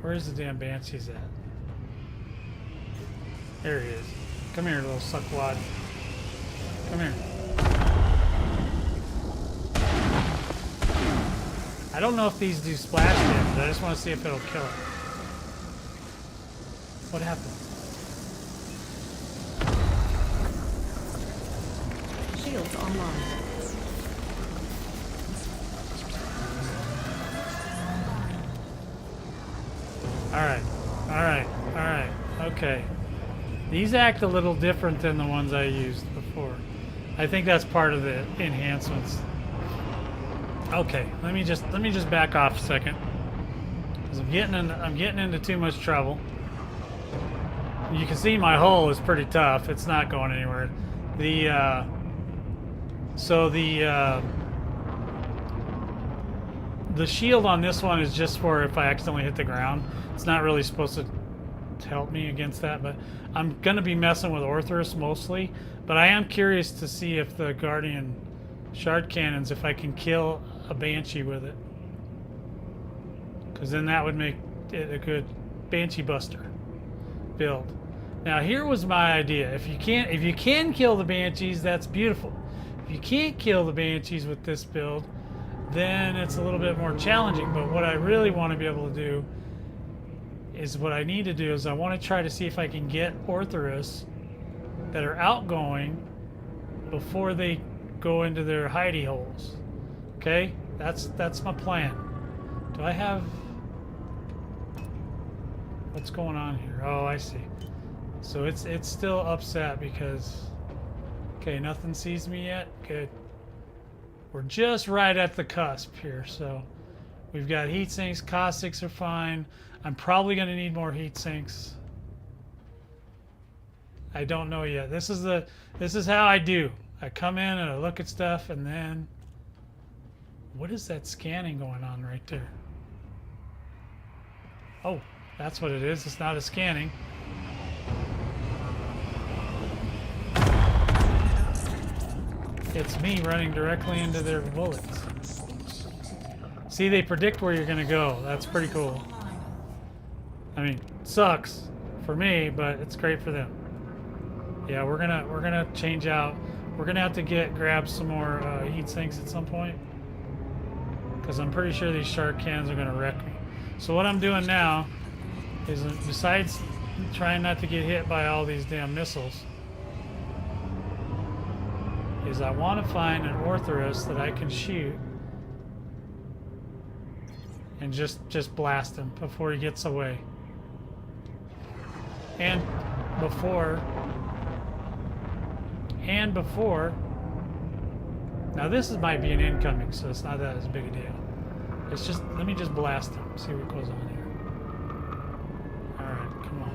Where's the damn banshees at? There he is. Come here, little suckwad. Come here. I don't know if these do splash damage. I just want to see if it'll kill it. What happened? Shields online. Alright. Alright. Alright. Okay. These act a little different than the ones I used before. I think that's part of the enhancements. Okay, let me just back off a second. Cause I'm getting into too much trouble. You can see my hull is pretty tough. It's not going anywhere. The shield on this one is just for if I accidentally hit the ground. It's not really supposed to help me against that, but I'm gonna be messing with Orthrus mostly. But I am curious to see if the Guardian Shard Cannons, if I can kill a Banshee with it, because then that would make it a good Banshee Buster build. Now here was my idea. If you can kill the Banshees, that's beautiful. If you can't kill the Banshees with this build, then it's a little bit more challenging. But what I really want to be able to do is I want to try to see if I can get Orthrus that are outgoing before they go into their hidey holes. Okay, that's my plan. Do I have... What's going on here? Oh, I see. So it's still upset because... Okay, nothing sees me yet. Good. We're just right at the cusp here, so we've got heat sinks. Caustics are fine. I'm probably going to need more heat sinks. I don't know yet. This is how I do. I come in and I look at stuff, and then what is that scanning going on right there? Oh, that's what it is. It's not a scanning. It's me running directly into their bullets. See, they predict where you're gonna go. That's pretty cool. I mean, sucks for me, but it's great for them. Yeah, we're gonna change out. We're gonna have to grab some more heat sinks at some point, because I'm pretty sure these shard cannons are gonna wreck me. So what I'm doing now is, besides trying not to get hit by all these damn missiles, is I want to find an Orthrus that I can shoot and just blast him before he gets away. And before, now this might be an incoming, so it's not that as big a deal. It's just, let me just blast him, see what goes on here. Alright, come on.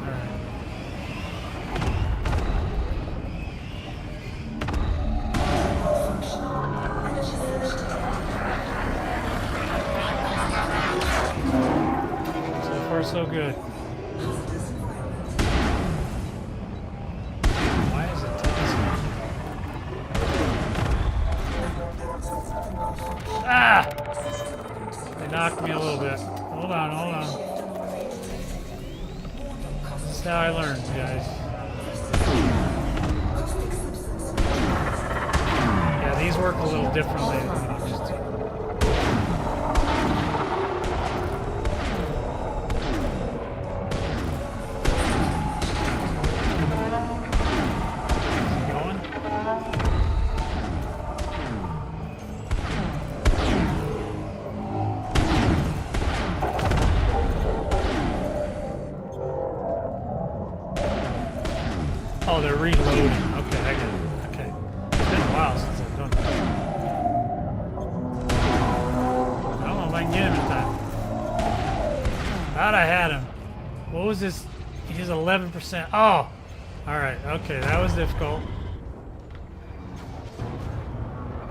Alright. So far so good. Why is it taking so long? knocked me a little bit. Hold on, hold on. This is how I learn, guys. Yeah, these work a little differently than the others do. Oh, they're reloading. Okay, I get it. Okay. It's been a while since I've done that. I don't know if I can get him in time. Thought I had him. What was this? He's 11%. Oh! Alright, okay, that was difficult.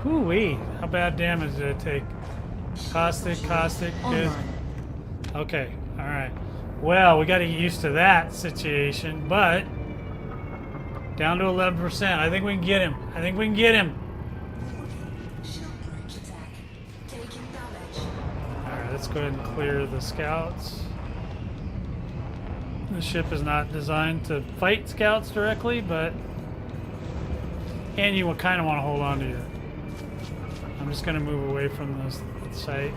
Whoo-wee. How bad damage did it take? Caustic, good. Okay, alright. Well, we gotta get used to that situation, but down to 11%. I think we can get him. I think we can get him. Shield breach attack. Taking damage. Alright, let's go ahead and clear the scouts. The ship is not designed to fight scouts directly, but... And you will kind of want to hold on to your... I'm just going to move away from this site.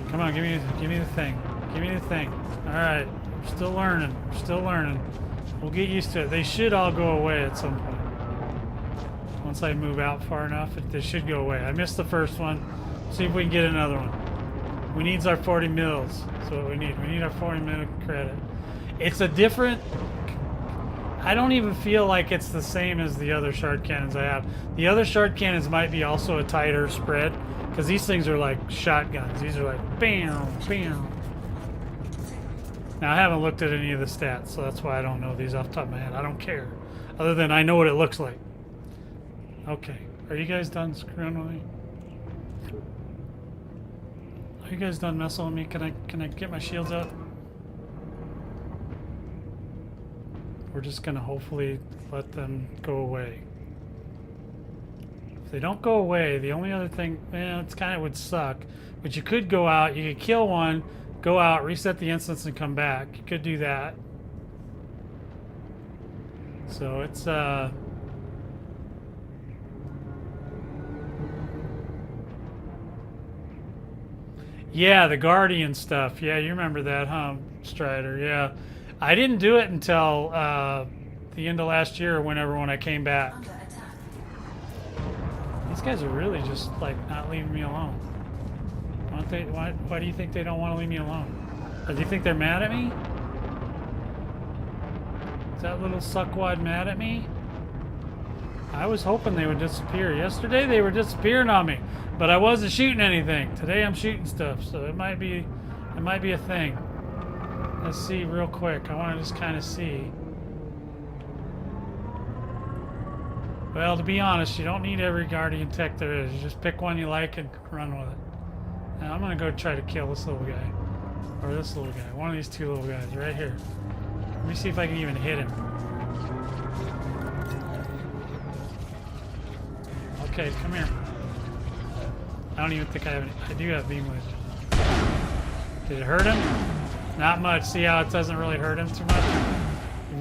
Come on, give me the thing. Give me the thing. Alright, we're still learning. We're still learning. We'll get used to it. They should all go away at some point. Once I move out far enough, they should go away. I missed the first one. See if we can get another one. We need our 40 mils. That's what we need. We need our 40 mil credit. It's a different... I don't even feel like it's the same as the other shard cannons I have. The other shard cannons might be also a tighter spread, because these things are like shotguns. These are like bam, bam. Now I haven't looked at any of the stats, so that's why I don't know these off the top of my head. I don't care, other than I know what it looks like. Okay, are you guys done screwing with me? Are you guys done messing with me? Can I get my shields up? We're just gonna hopefully let them go away. If they don't go away, the only other thing, it's kind of would suck, but you could go out, you could kill one, go out, reset the instance, and come back. You could do that. So it's yeah, the Guardian stuff. Yeah, you remember that, huh, Strider? Yeah. I didn't do it until the end of last year or whenever when I came back. Under attack. These guys are really just like not leaving me alone. Why do you think they don't want to leave me alone? Or do you think they're mad at me? Is that little suckwad mad at me? I was hoping they would disappear. Yesterday they were disappearing on me, but I wasn't shooting anything. Today I'm shooting stuff, so it might be a thing. Let's see real quick. I want to just kind of see. Well, to be honest, you don't need every Guardian tech there is. You just pick one you like and run with it. Now I'm going to go try to kill this little guy. Or this little guy. One of these two little guys right here. Let me see if I can even hit him. Okay, come here. I don't even think I have any. I do have beam laser. Did it hurt him? Not much. See how it doesn't really hurt him too much?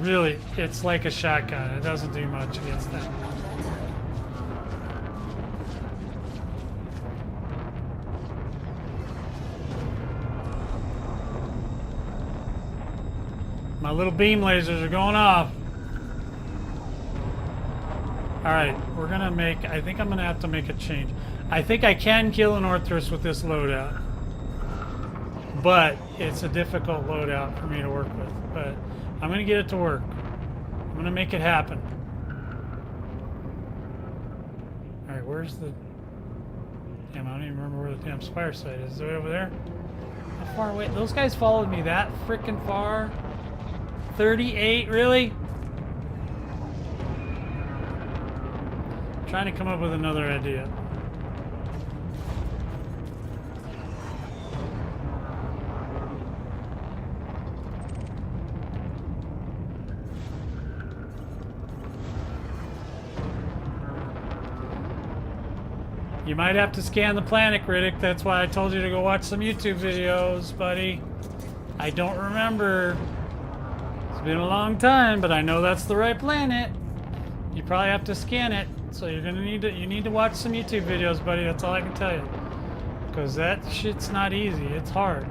Really, it's like a shotgun. It doesn't do much against that. My little beam lasers are going off. Alright, we're gonna make... I think I'm gonna have to make a change. I think I can kill an Orthrus with this loadout. But it's a difficult loadout for me to work with. But I'm going to get it to work. I'm going to make it happen. Alright, where's the... Damn, I don't even remember where the damn Spire Site is. Is it over there? How far away? Those guys followed me that freaking far? 38? Really? I'm trying to come up with another idea. You might have to scan the planet, Riddick. That's why I told you to go watch some YouTube videos, buddy. I don't remember. It's been a long time, but I know that's the right planet. You probably have to scan it, so you're gonna need to. You need to watch some YouTube videos, buddy. That's all I can tell you. Because that shit's not easy. It's hard.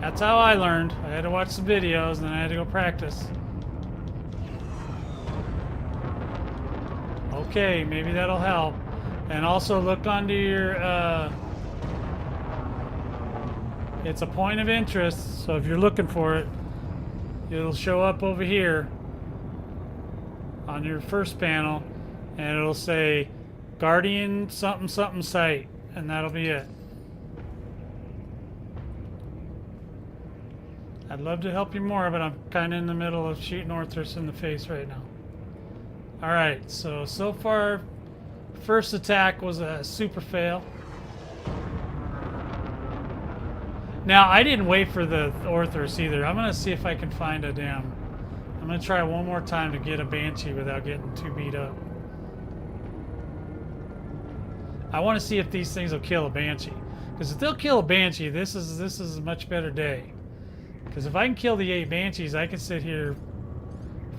That's how I learned. I had to watch some videos, and then I had to go practice. Okay, maybe that'll help. And also look onto your, it's a point of interest, so if you're looking for it, it'll show up over here on your first panel, and it'll say Guardian something something site, and that'll be it. I'd love to help you more, but I'm kind of in the middle of shooting Orthros in the face right now. Alright, so far, first attack was a super fail. Now, I didn't wait for the Orthros either. I'm going to see if I can find a damn... I'm going to try one more time to get a Banshee without getting too beat up. I want to see if these things will kill a Banshee. Because if they'll kill a Banshee, this is a much better day. Because if I can kill the 8 Banshees, I can sit here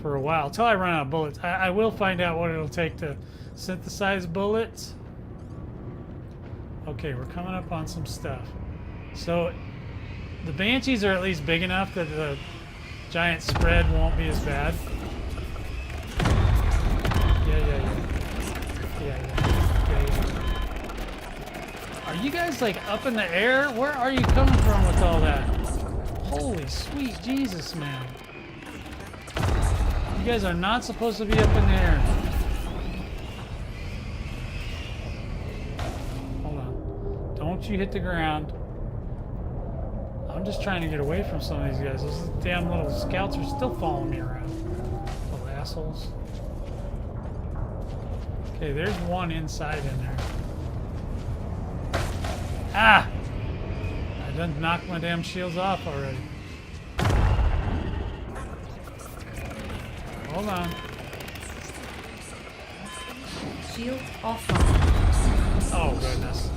for a while until I run out of bullets. I will find out what it'll take to synthesize bullets. Okay, we're coming up on some stuff. So the Banshees are at least big enough that the giant spread won't be as bad. Yeah. Are you guys like up in the air? Where are you coming from with all that? Holy sweet Jesus, man. You guys are not supposed to be up in the air. Hold on. Don't you hit the ground. I'm just trying to get away from some of these guys. Those damn little scouts are still following me around. Little assholes. Okay, there's one inside in there. Ah! I done knocked my damn shields off already. Hold on. Shield offline. Oh, goodness.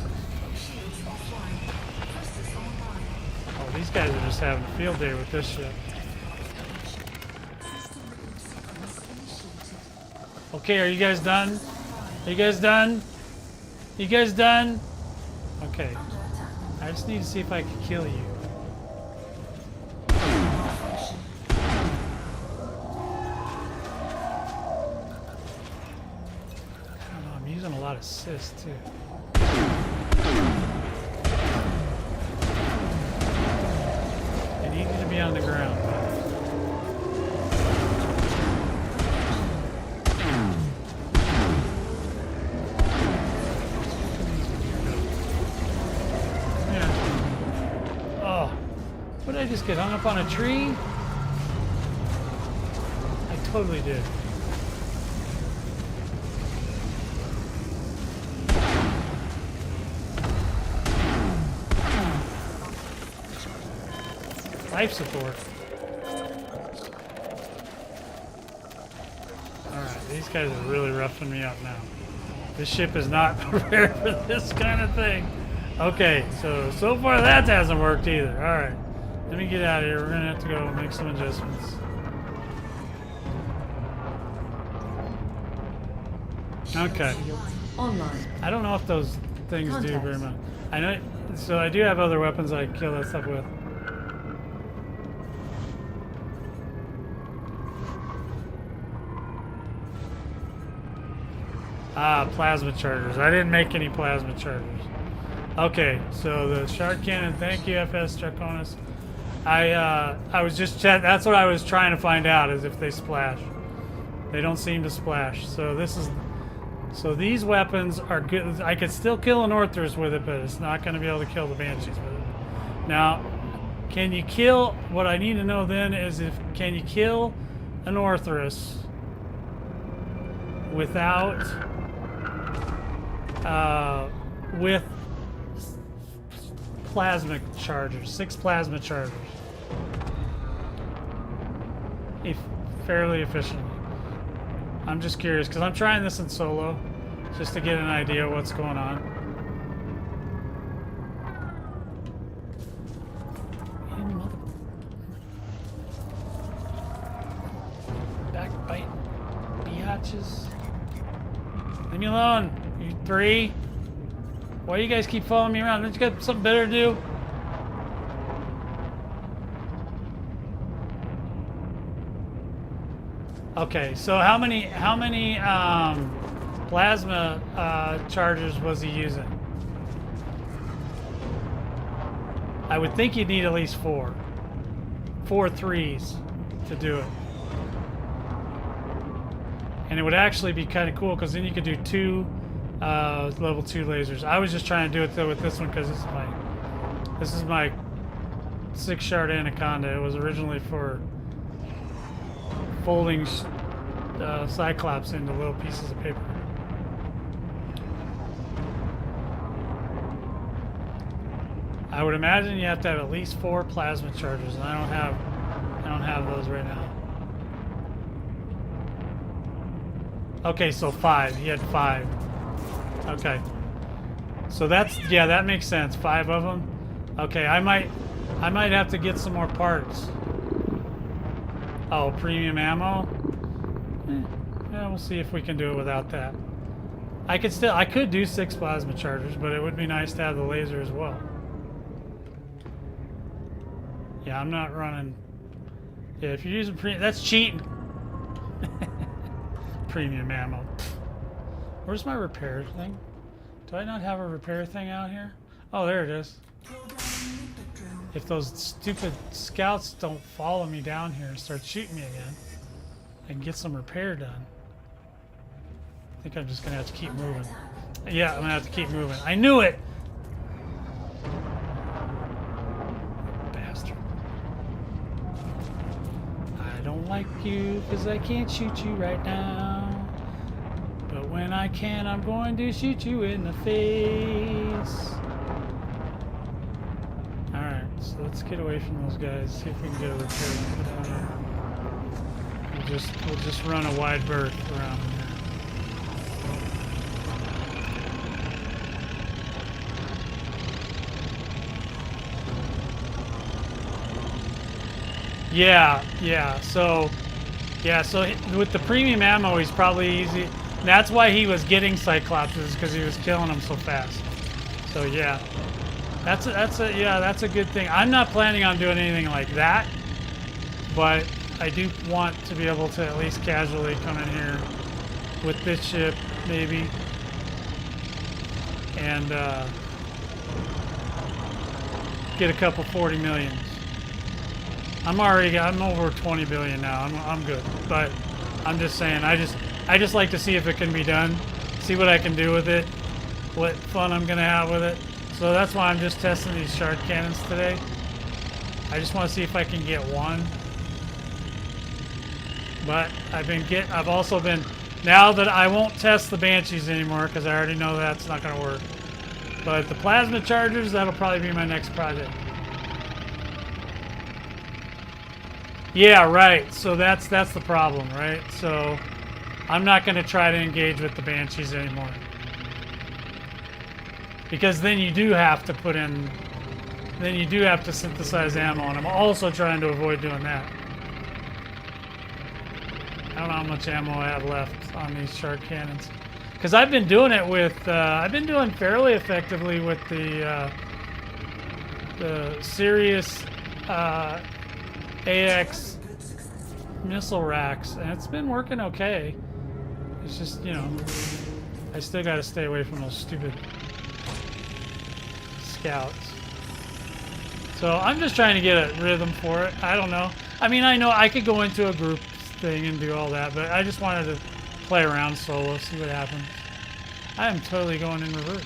Oh, these guys are just having a field day with this shit. Okay, are you guys done? Are you guys done? You guys done? Okay. I just need to see if I can kill you. I don't know, I'm using a lot of assists too. They need you to be on the ground. What did I just get hung up on a tree? I totally did. Life support. Alright, these guys are really roughing me up now. This ship is not prepared for this kind of thing. Okay, so far that hasn't worked either. Alright. Let me get out of here. We're gonna have to go make some adjustments. Okay. Online. I don't know if those things do very much. I know. So I do have other weapons I can kill that stuff with. Ah, plasma chargers. I didn't make any plasma chargers. Okay, so the Shard Cannon. Thank you, FS Draconis. I was just that's what I was trying to find out, is if they splash. They don't seem to splash. So these weapons are good. I could still kill an Orthros with it, but it's not going to be able to kill the Banshees with it. Now, can you kill? What I need to know then is can you kill an Orthros without with plasma chargers, 6 plasma chargers, fairly efficiently. I'm just curious because I'm trying this in solo just to get an idea of what's going on. Backbite. Biatches. Leave me alone, you three. Why do you guys keep following me around? Don't you got something better to do? Okay, so how many plasma chargers was he using? I would think you'd need at least 4 threes to do it. And it would actually be kind of cool because then you could do 2 level 2 lasers. I was just trying to do it though with this one because this is my 6 shard anaconda. It was originally for folding Cyclops into little pieces of paper. I would imagine you have to have at least 4 plasma chargers, and I don't have those right now. Okay, so 5. He had 5. Okay. So that makes sense. 5 of them. Okay, I might have to get some more parts. Oh, premium ammo? Yeah, we'll see if we can do it without that. I could do 6 plasma chargers, but it would be nice to have the laser as well. Yeah, I'm not running. Yeah, if you're using that's cheating. Premium ammo. Where's my repair thing? Do I not have a repair thing out here? Oh, there it is. If those stupid scouts don't follow me down here and start shooting me again, I can get some repair done. I think I'm just gonna have to keep moving. Yeah, I'm gonna have to keep moving. I knew it! Bastard. I don't like you because I can't shoot you right now. But when I can, I'm going to shoot you in the face. Alright, so let's get away from those guys, see if we can get a repair down here. We'll just run a wide berth around here. Yeah. So with the premium ammo, he's probably easy. That's why he was getting Cyclopses, because he was killing them so fast. So yeah, that's a good thing. I'm not planning on doing anything like that, but I do want to be able to at least casually come in here with this ship, maybe, and get a couple 40 millions. I'm over 20 billion now. I'm good, but I'm just saying, I just like to see if it can be done, see what I can do with it, what fun I'm gonna have with it. So that's why I'm just testing these shard cannons today. I just want to see if I can get one. But I've also been, now that I won't test the Banshees anymore because I already know that's not gonna work. But the plasma chargers, that'll probably be my next project. Yeah, right. So that's the problem, right? So I'm not going to try to engage with the Banshees anymore. Because then you do have to synthesize ammo, and I'm also trying to avoid doing that. I don't know how much ammo I have left on these shard cannons. Because I've been doing it with, I've been doing fairly effectively with the Sirius AX missile racks, and it's been working okay. It's just, you know, I still got to stay away from those stupid scouts. So I'm just trying to get a rhythm for it. I don't know. I mean, I know I could go into a group thing and do all that, but I just wanted to play around solo, see what happens. I am totally going in reverse.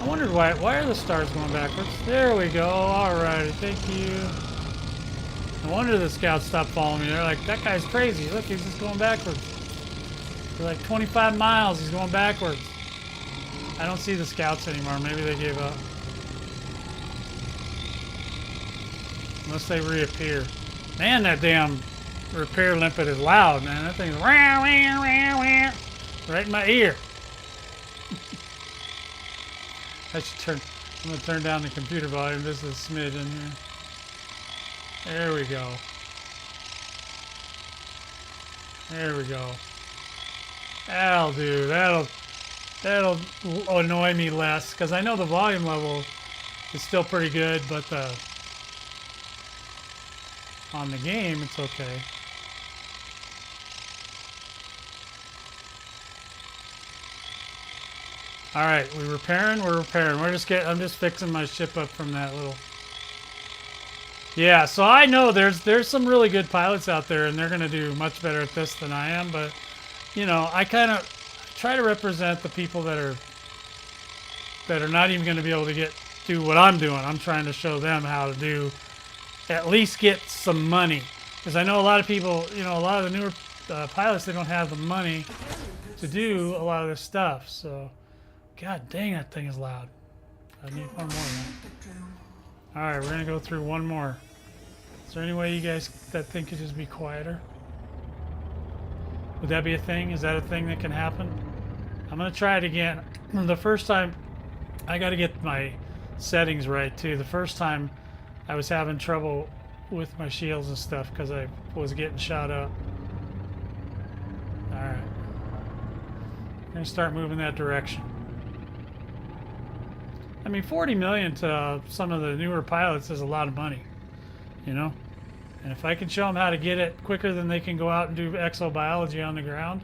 I wondered why are the stars going backwards? There we go. Alrighty, thank you. No wonder the scouts stopped following me. They're like, that guy's crazy. Look, he's just going backwards. For like 25 miles, he's going backwards. I don't see the scouts anymore. Maybe they gave up. Unless they reappear. Man, that damn repair limpet is loud, man. That thing's right in my ear. I should turn. I'm gonna turn down the computer volume just a smidge in here. There we go. There we go. That'll do. That'll annoy me less because I know the volume level is still pretty good, but on the game it's okay. All right, we're repairing. I'm just fixing my ship up from that little. Yeah, so I know there's some really good pilots out there, and they're gonna do much better at this than I am. But you know, I kind of try to represent the people that are not even gonna be able to do what I'm doing. I'm trying to show them how to at least get some money, because I know a lot of people, you know, a lot of the newer pilots, they don't have the money to do a lot of this stuff. So, god dang, that thing is loud. I need one more. Man. All right, we're gonna go through one more. Is there any way you guys that thing could just be quieter? Would that be a thing? Is that a thing that can happen? I'm gonna try it again. The first time, I gotta get my settings right too. The first time I was having trouble with my shields and stuff because I was getting shot up. All right, I'm gonna start moving that direction. I mean, 40 million to some of the newer pilots is a lot of money, you know? And if I can show them how to get it quicker than they can go out and do exobiology on the ground,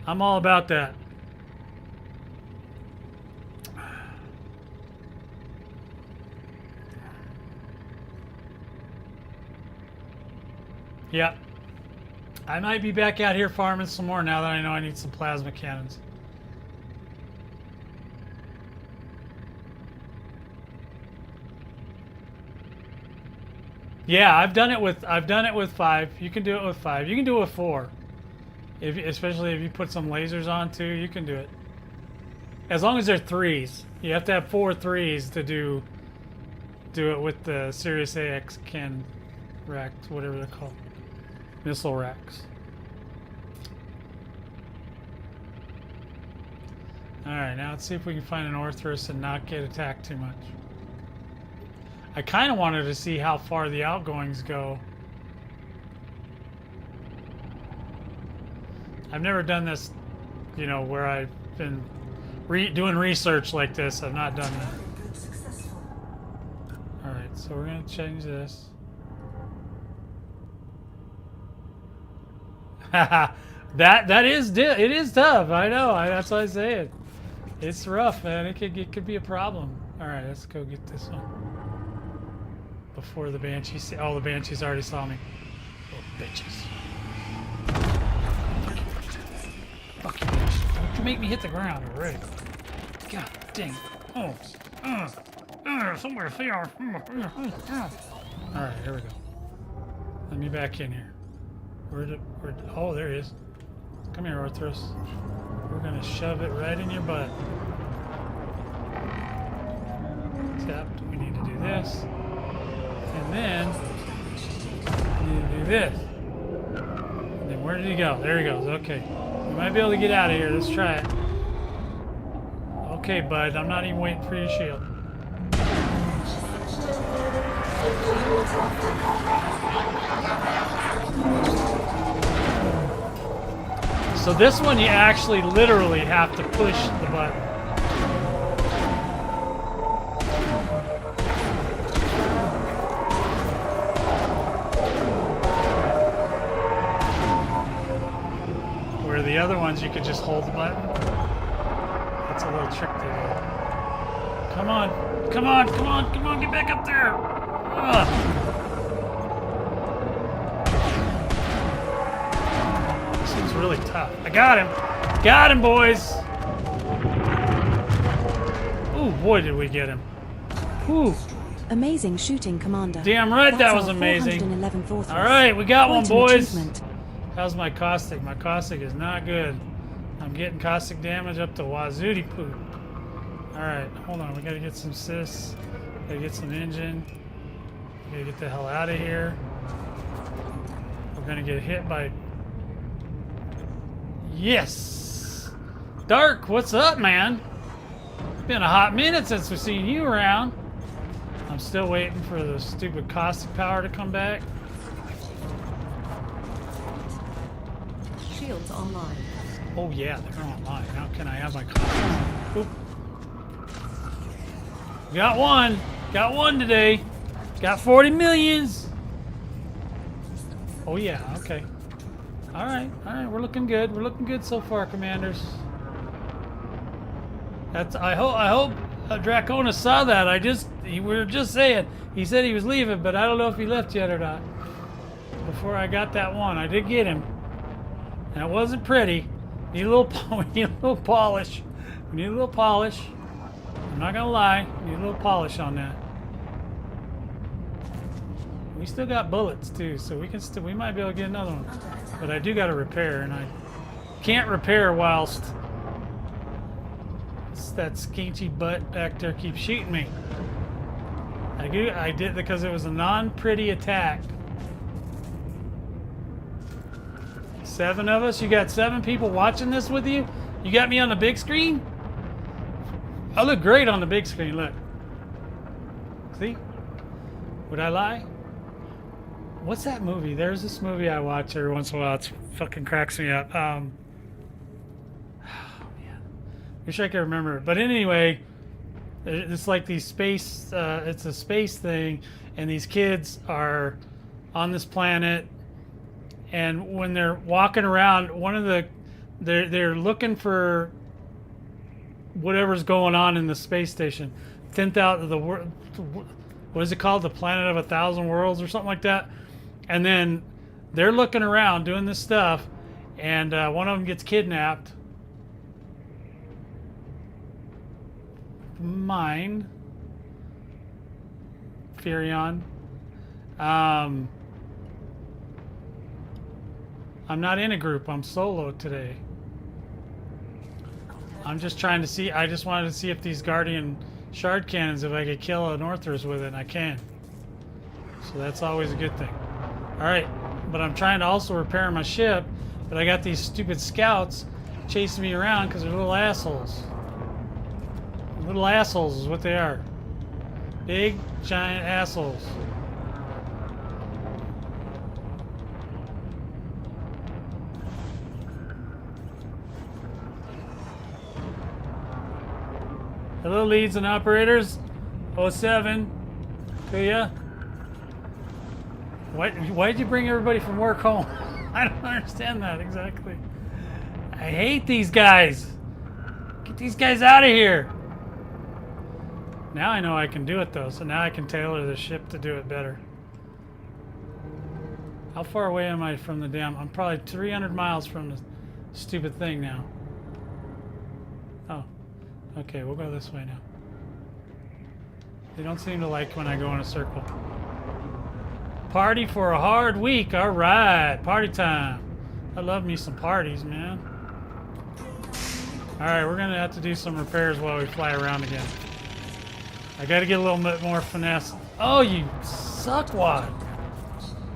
I'm all about that. Yeah. I might be back out here farming some more now that I know I need some plasma cannons. Yeah, I've done it with 5. You can do it with 5. You can do it with 4. Especially if you put some lasers on too, you can do it. As long as they're 3s. You have to have 4 3s to do it with the Sirius AX can racks, whatever they're called. Missile racks. Alright, now let's see if we can find an Orthrus and not get attacked too much. I kind of wanted to see how far the outgoings go. I've never done this, you know, where I've been doing research like this. I've not done that. Alright, so we're going to change this. Haha, it is tough. I know. That's what I say it. It's rough, man. It could be a problem. Alright, let's go get this one. Before the Banshees. Oh, the Banshees already saw me. Little bitches. Fuck you, bitch. Don't you make me hit the ground already. God dang. Oh. Somewhere here. Alright, here we go. Let me back in here. Oh, there he is. Come here, Orthrus. We're gonna shove it right in your butt. Except we need to do this. And then we need to do this. And then where did he go? There he goes. Okay. We might be able to get out of here. Let's try it. Okay, bud. I'm not even waiting for your shield. So this one you actually literally have to push the button. Where the other ones you could just hold the button. That's a little trick they do. Come on, come on, come on, come on, get back up there. Ugh. Really tough. I got him. Got him, boys. Ooh, boy, did we get him. Ooh. Amazing shooting, Commander. Damn right, that was amazing. All right, we got one, boys. How's my caustic? My caustic is not good. I'm getting caustic damage up to wazooty poop. All right, hold on. We gotta get some sys. Gotta get some engine. We gotta get the hell out of here. We're gonna get hit by... Yes! Dark, what's up, man? It's been a hot minute since we've seen you around. I'm still waiting for the stupid caustic power to come back. Shields online. Oh yeah, they're online. How can I have my caustic? Oop. Got one. Got one today. Got 40 millions. Oh yeah, okay. All right, we're looking good. We're looking good so far, commanders. That's. I hope Draconis saw that. We were just saying. He said he was leaving, but I don't know if he left yet or not. Before I got that one, I did get him. And it wasn't pretty. We need a little polish. We need a little polish. I'm not gonna lie. We need a little polish on that. We still got bullets too, so we might be able to get another one. But I do got to repair, and I can't repair whilst that skinky butt back there keeps shooting me. I did because it was a non-pretty attack. 7 of us? You got 7 people watching this with you? You got me on the big screen? I look great on the big screen, look. See? Would I lie? What's that movie? There's this movie I watch every once in a while. It fucking cracks me up. Oh, man. Wish I could remember it. But anyway, it's like these space, it's a space thing, and these kids are on this planet, and when they're walking around, they're looking for whatever's going on in the space station. 10,000 the world. What is it called? The Planet of 1,000 Worlds or something like that. And then they're looking around doing this stuff, and one of them gets kidnapped. Mine, Fearion. I'm not in a group. I'm solo today. I'm just trying to see. I just wanted to see if these Guardian Shard Cannons, if I could kill an Orthros with it, and I can. So that's always a good thing. Alright, but I'm trying to also repair my ship, but I got these stupid scouts chasing me around because they're little assholes. Little assholes is what they are. Big, giant assholes. Hello, leads and operators. 07. Kuya. Why'd you bring everybody from work home? I don't understand that exactly. I hate these guys. Get these guys out of here. Now I know I can do it though, so now I can tailor the ship to do it better. How far away am I from the dam? I'm probably 300 miles from the stupid thing now. Oh. Okay, we'll go this way now. They don't seem to like when I go in a circle. Party for a hard week. All right, party time. I love me some parties, man. All right, we're gonna have to do some repairs while we fly around again. I gotta get a little bit more finesse. Oh, you suckwad.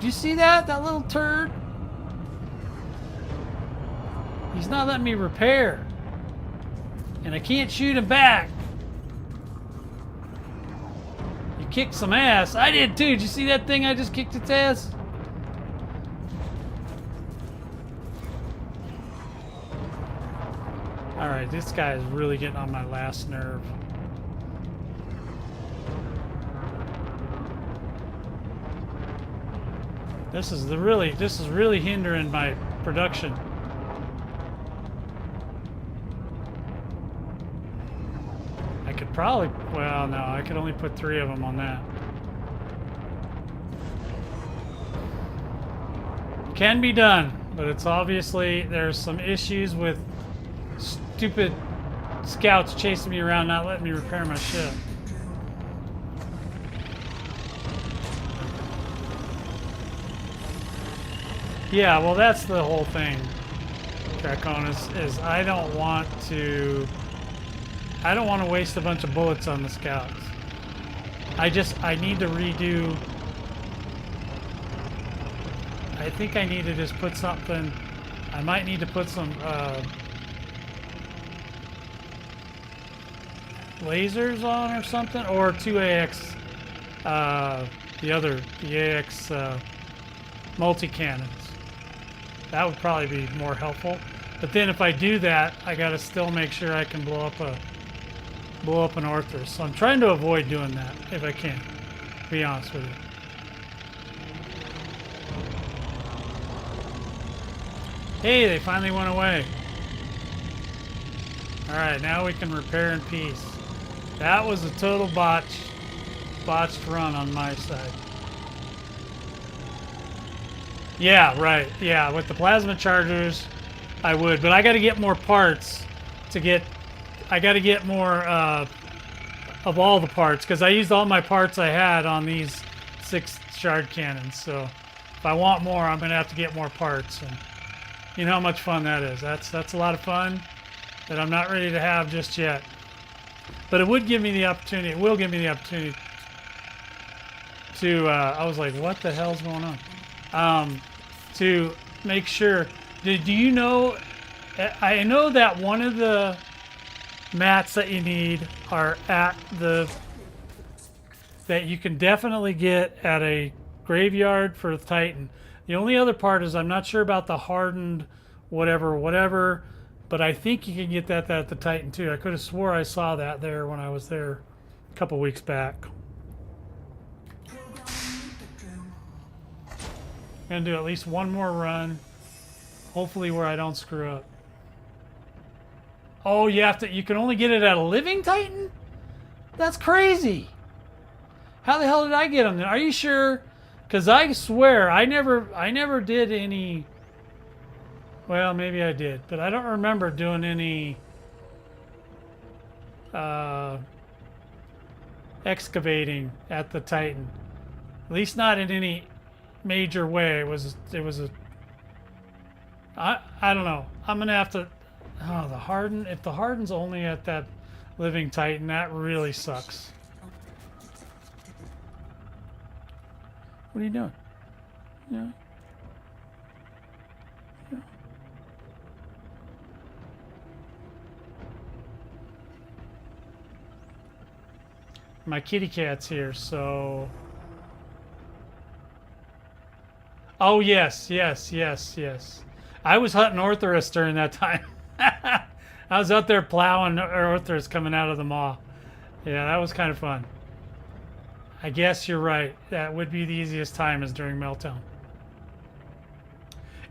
Did you see that? That little turd? He's not letting me repair. And I can't shoot him back. You kicked some ass. I did too. Did you see that thing I just kicked its ass? Alright, this guy is really getting on my last nerve. This is really hindering my production. I could probably, well, no, I could only put 3 of them on that. Can be done, but it's obviously, there's some issues with stupid scouts chasing me around, not letting me repair my ship. Yeah, well, that's the whole thing, Draconis, is I don't want to waste a bunch of bullets on the scouts. I need to redo. I think I need to just put something. I might need to put some lasers on or something, or 2AX, the AX multi-cannons. That would probably be more helpful. But then if I do that, I gotta still make sure I can blow up an Orthros. So I'm trying to avoid doing that if I can, to be honest with you. Hey, they finally went away. Alright, now we can repair in peace. That was a total botched run on my side. Yeah, right. Yeah, with the plasma chargers, I would. But I got to get more parts to get... I got to get more of all the parts, because I used all my parts I had on these 6 shard cannons. So if I want more, I'm going to have to get more parts. And you know how much fun that is. That's a lot of fun that I'm not ready to have just yet. But it would give me the opportunity, it will give me the opportunity to, I was like, what the hell's going on? To make sure, do you know, I know that one of the mats that you need are at that you can definitely get at a graveyard for Titan. The only other part is I'm not sure about the hardened whatever, but I think you can get that at the Titan too. I could have swore I saw that there when I was there a couple weeks back. I'm gonna do at least one more run, hopefully where I don't screw up. Oh, you can only get it at a living Titan? That's crazy. How the hell did I get them there? Are you sure? Because I swear I never did any. Well, maybe I did, but I don't remember doing any excavating at the Titan. At least not in any major way. It was a. I don't know. I'm gonna have to. Oh, the harden. If the harden's only at that living Titan, that really sucks. What are you doing? Yeah. My kitty cat's here, so... Oh, yes. I was hunting Orthros during that time. I was out there plowing Orthros coming out of the maw. Yeah, that was kind of fun. I guess you're right. That would be the easiest time is during Meltdown.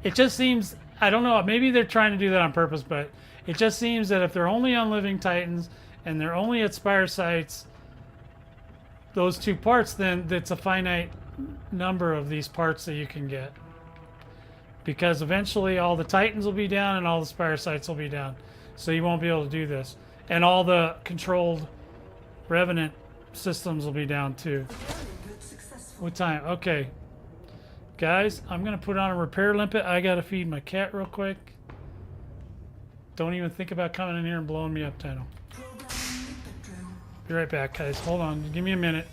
It just seems... I don't know. Maybe they're trying to do that on purpose, but it just seems that if they're only on Living Titans and they're only at Spire Sites... those 2 parts, then it's a finite number of these parts that you can get. Because eventually all the Titans will be down and all the Spire Sites will be down. So you won't be able to do this. And all the controlled Revenant systems will be down too. What time? Okay. Guys, I'm going to put on a repair limpet. I got to feed my cat real quick. Don't even think about coming in here and blowing me up, Tino. Be right back, guys. Hold on. Give me a minute.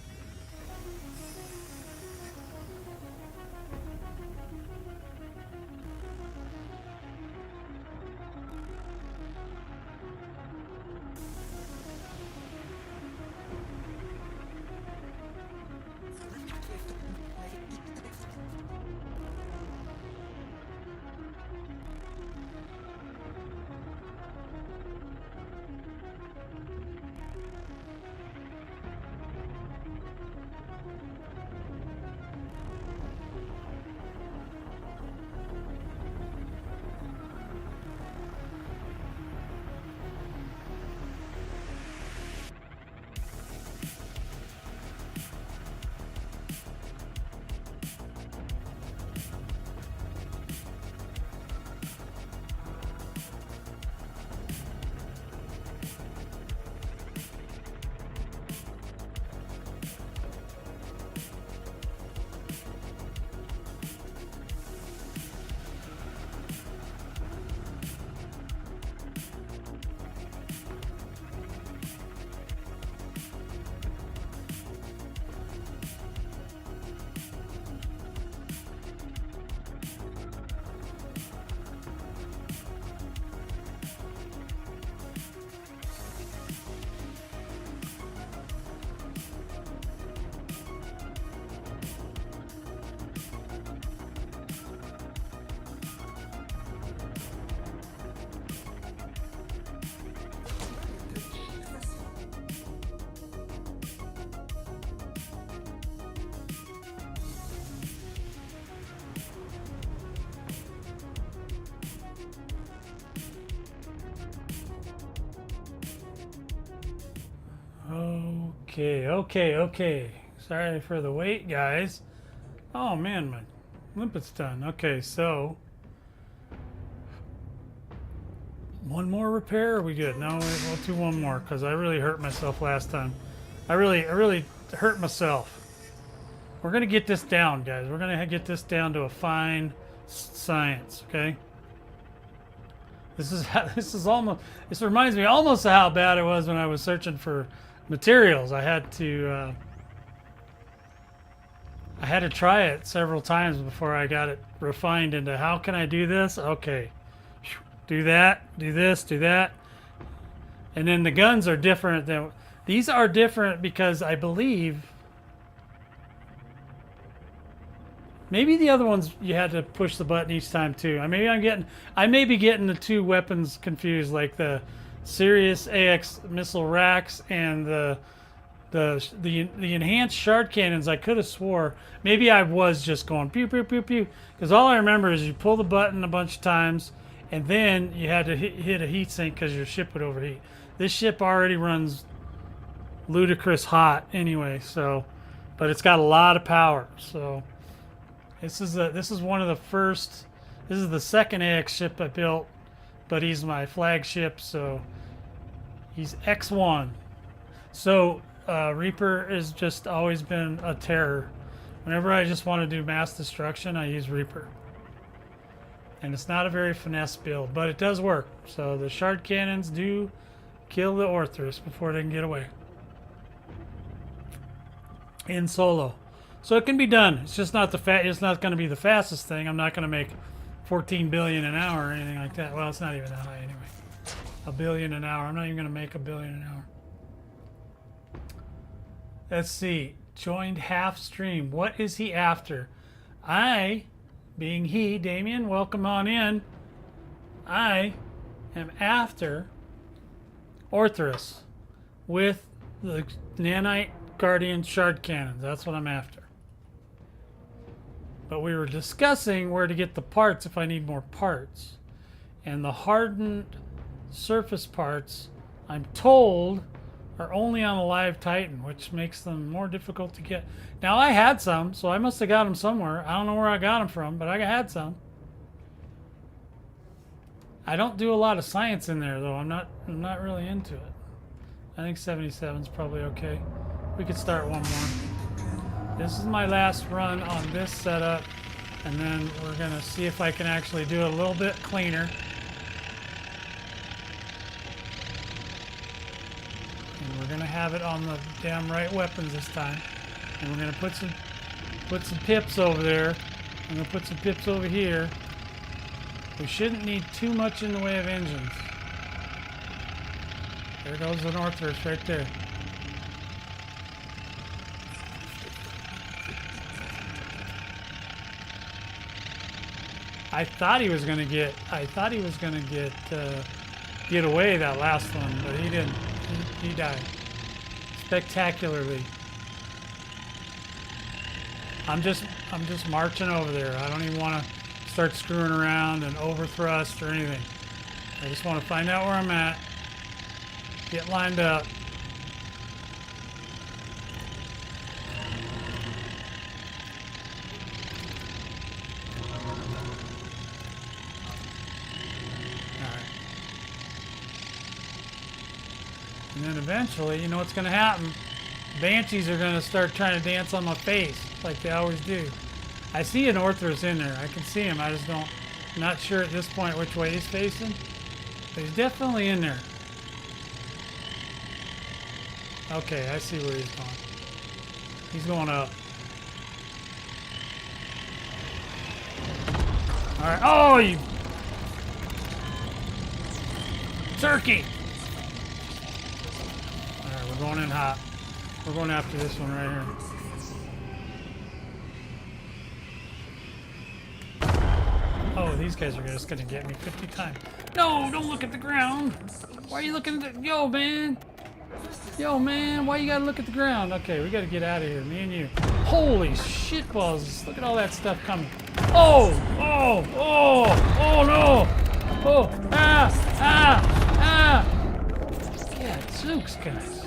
Okay. Sorry for the wait, guys. Oh man, my limpet's done. Okay, so one more repair. Are we good? No, we'll do one more because I really hurt myself last time. I really hurt myself. We're gonna get this down, guys. We're gonna get this down to a fine science. Okay. This reminds me almost of how bad it was when I was searching for materials. I had to try it several times before I got it refined into how can I do this? Okay. Do that, do this, do that. And then the guns are different than these are different because I believe maybe the other ones you had to push the button each time too. I may be getting the two weapons confused, like the Sirius AX missile racks and the enhanced shard cannons. I could have swore maybe I was just going pew pew pew pew because all I remember is you pull the button a bunch of times and then you had to hit a heat sink because your ship would overheat. This ship already runs ludicrous hot anyway, so but it's got a lot of power. So this is one of the first. This is the second AX ship I built, but he's my flagship, so he's X1. So Reaper has just always been a terror. Whenever I just want to do mass destruction, I use Reaper. And it's not a very finesse build, but it does work. So the shard cannons do kill the Orthrus before they can get away. In solo. So it can be done. It's just not it's not going to be the fastest thing. I'm not going to make 14 billion an hour or anything like that. Well, it's not even that high anyway. A billion an hour. I'm not even going to make a billion an hour. Let's see. Joined half stream. What is he after? I, being he, Damien, welcome on in. I am after Orthrus with the Nanite Guardian Shard Cannon. That's what I'm after. But we were discussing where to get the parts if I need more parts. And the hardened surface parts, I'm told, are only on a live Titan, which makes them more difficult to get. Now, I had some, so I must have got them somewhere. I don't know where I got them from, but I had some. I don't do a lot of science in there, though. I'm not really into it. I think 77 is probably okay. We could start one more. This is my last run on this setup, and then we're going to see if I can actually do it a little bit cleaner. And we're going to have it on the damn right weapons this time. And we're going to put some pips over there. I'm going to put some pips over here. We shouldn't need too much in the way of engines. There goes the Orthrus right there. I thought he was gonna get away that last one, but he didn't. He died spectacularly. I'm just marching over there. I don't even want to start screwing around and overthrust or anything. I just want to find out where I'm at, get lined up. And then eventually, you know what's going to happen? Banshees are going to start trying to dance on my face, like they always do. I see an Orthrus in there. I can see him. I just don't... I'm not sure at this point which way he's facing. But he's definitely in there. Okay, I see where he's going. He's going up. Alright. Oh, you... turkey! We're going in hot. We're going after this one right here. Oh, these guys are just gonna get me 50 times. No, don't look at the ground. Why are you looking at the... Yo, man. Yo, man, why you gotta look at the ground? Okay, we gotta get out of here, me and you. Holy shitballs. Look at all that stuff coming. Oh, oh, oh, oh, no. Oh, ah, ah, ah. Yeah, Zooks, guys.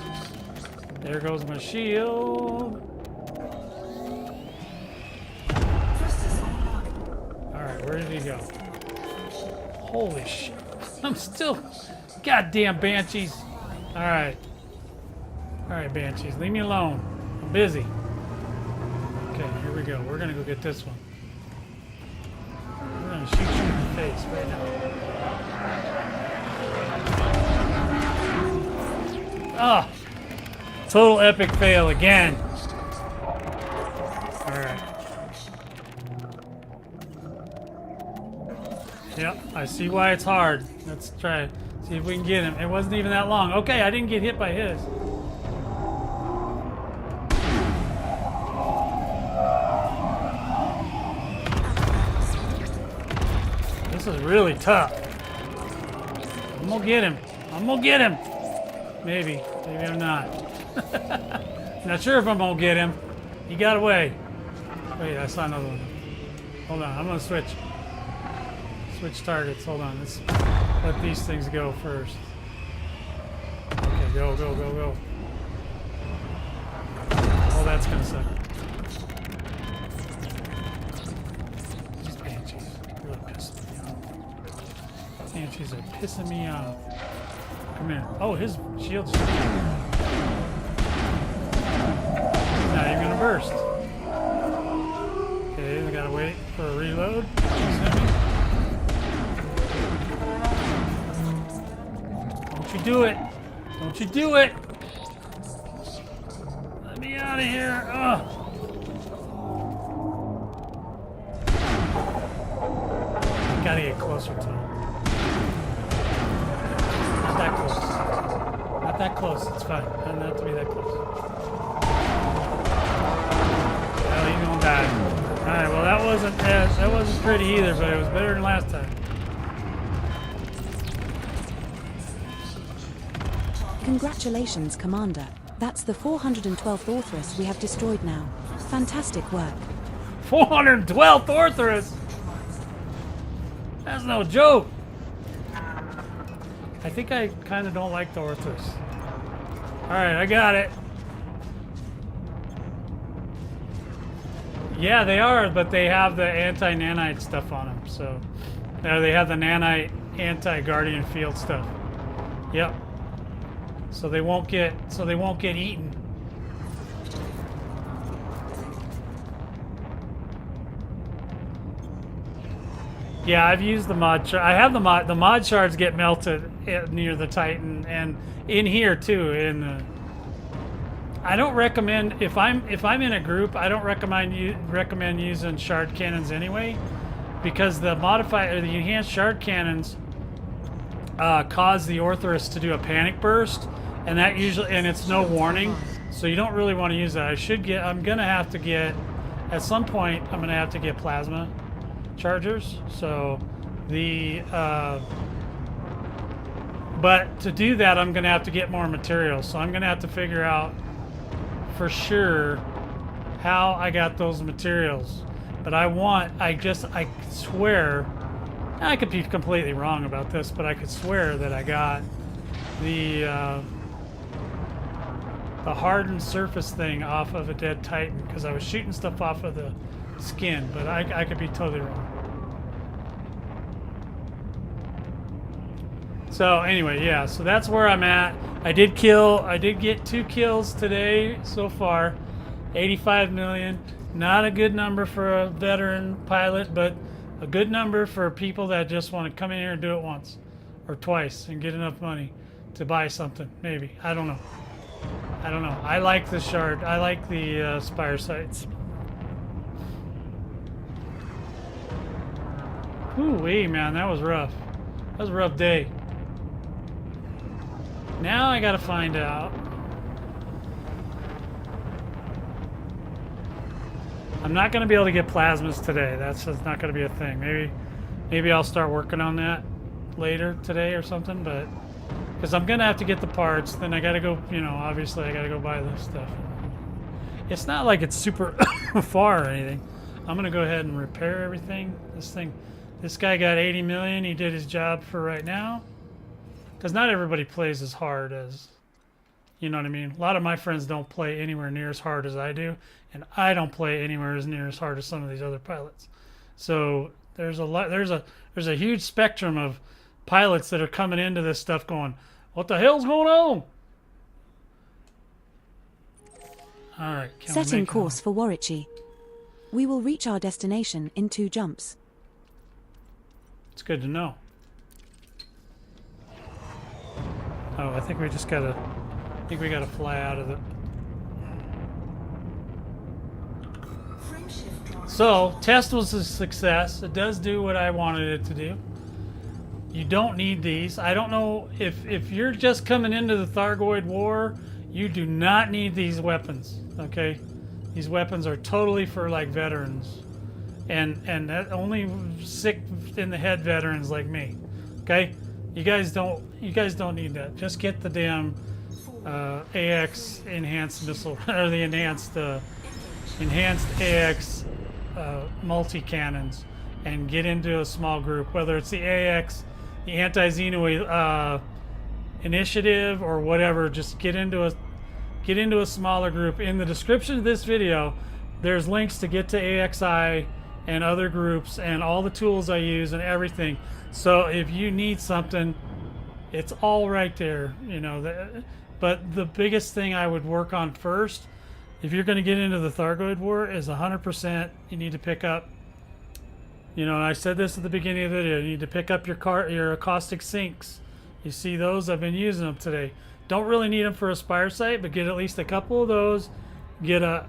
There goes my shield. Alright, where did he go? Holy shit. I'm still... Goddamn Banshees. Alright. Alright, Banshees. Leave me alone. I'm busy. Okay, here we go. We're gonna go get this one. We're gonna shoot you in the face right now. Ah! Total epic fail again. Alright. Yep, I see why it's hard. Let's try see if we can get him. It wasn't even that long. Okay, I didn't get hit by his. This is really tough. I'm gonna get him. I'm gonna get him. Maybe. Maybe I'm not. Not sure if I'm gonna get him. He got away. Wait, I saw another one. Hold on, I'm gonna switch. Switch targets. Hold on. Let's let these things go first. Okay, go, go, go, go. Oh, that's gonna suck. These Banshees really pissing me off. Banshees are pissing me off. Come here. Oh, his shield's not even gonna burst. Okay, we gotta wait for a reload. Don't you do it! Don't you do it! Let me out of here! Ugh. Gotta get closer to him. Not that close. Not that close. It's fine. Doesn't have to be that close. Well, he's gonna die. All right. Well, that wasn't pretty either, but it was better than last time. Congratulations, Commander. That's the 412th Orthrus we have destroyed now. Fantastic work. 412th Orthrus. That's no joke. I think I kind of don't like the Orthrus. Alright, I got it. Yeah, they are, but they have the anti-nanite stuff on them. So, they have the nanite anti-guardian field stuff. Yep. So they won't get eaten. Yeah, I've used the mod shard. I have the mod shards get melted near the Titan and in here too. I don't recommend if I'm in a group. I don't recommend using shard cannons anyway, because the enhanced shard cannons cause the Orthrus to do a panic burst, and it's no warning, so you don't really want to use that. I'm gonna have to get at some point. I'm gonna have to get plasma chargers. So but to do that, I'm gonna have to get more materials. So I'm gonna have to figure out for sure how I got those materials. But I swear, I could be completely wrong about this, but I could swear that I got the hardened surface thing off of a dead Titan, because I was shooting stuff off of the skin, but I could be totally wrong. So anyway, yeah, so that's where I'm at. I did get 2 kills today so far. 85 million. Not a good number for a veteran pilot, but a good number for people that just want to come in here and do it once or twice and get enough money to buy something, maybe. I don't know. I like the shard. I like the Spire Sites. Ooh-wee, man, that was rough. That was a rough day. Now I gotta find out. I'm not gonna be able to get plasmas today. That's just not gonna be a thing. Maybe I'll start working on that later today or something, but because I'm gonna have to get the parts, then I gotta go, obviously I gotta go buy this stuff. It's not like it's super far or anything. I'm gonna go ahead and repair everything. This guy got 80 million. He did his job for right now. Because not everybody plays as hard as, You know what I mean? A lot of my friends don't play anywhere near as hard as I do, and I don't play anywhere as near as hard as some of these other pilots. So there's a huge spectrum of pilots that are coming into this stuff going, what the hell's going on? All right. Setting course for Warwickshire. We will reach our destination in 2 jumps. It's good to know. Oh, I think we just gotta. I think we gotta fly out of it. So, test was a success. It does do what I wanted it to do. You don't need these. I don't know if you're just coming into the Thargoid War, you do not need these weapons. Okay, these weapons are totally for like veterans, and that only sick in the head veterans like me. Okay, you guys don't need that. Just get the damn AX enhanced missile or the enhanced AX multi cannons, and get into a small group. Whether it's the AX, the anti-Xenoid initiative, or whatever, just get into a smaller group. In the description of this video, there's links to get to AXI and other groups and all the tools I use and everything. So if you need something, it's all right there, you know. But the biggest thing I would work on first, if you're going to get into the Thargoid War, is 100% you need to pick up, you know, and I said this at the beginning of the video, you need to pick up your acoustic sinks. You see those? I've been using them today. Don't really need them for a Spire Site, but get at least a couple of those. Get a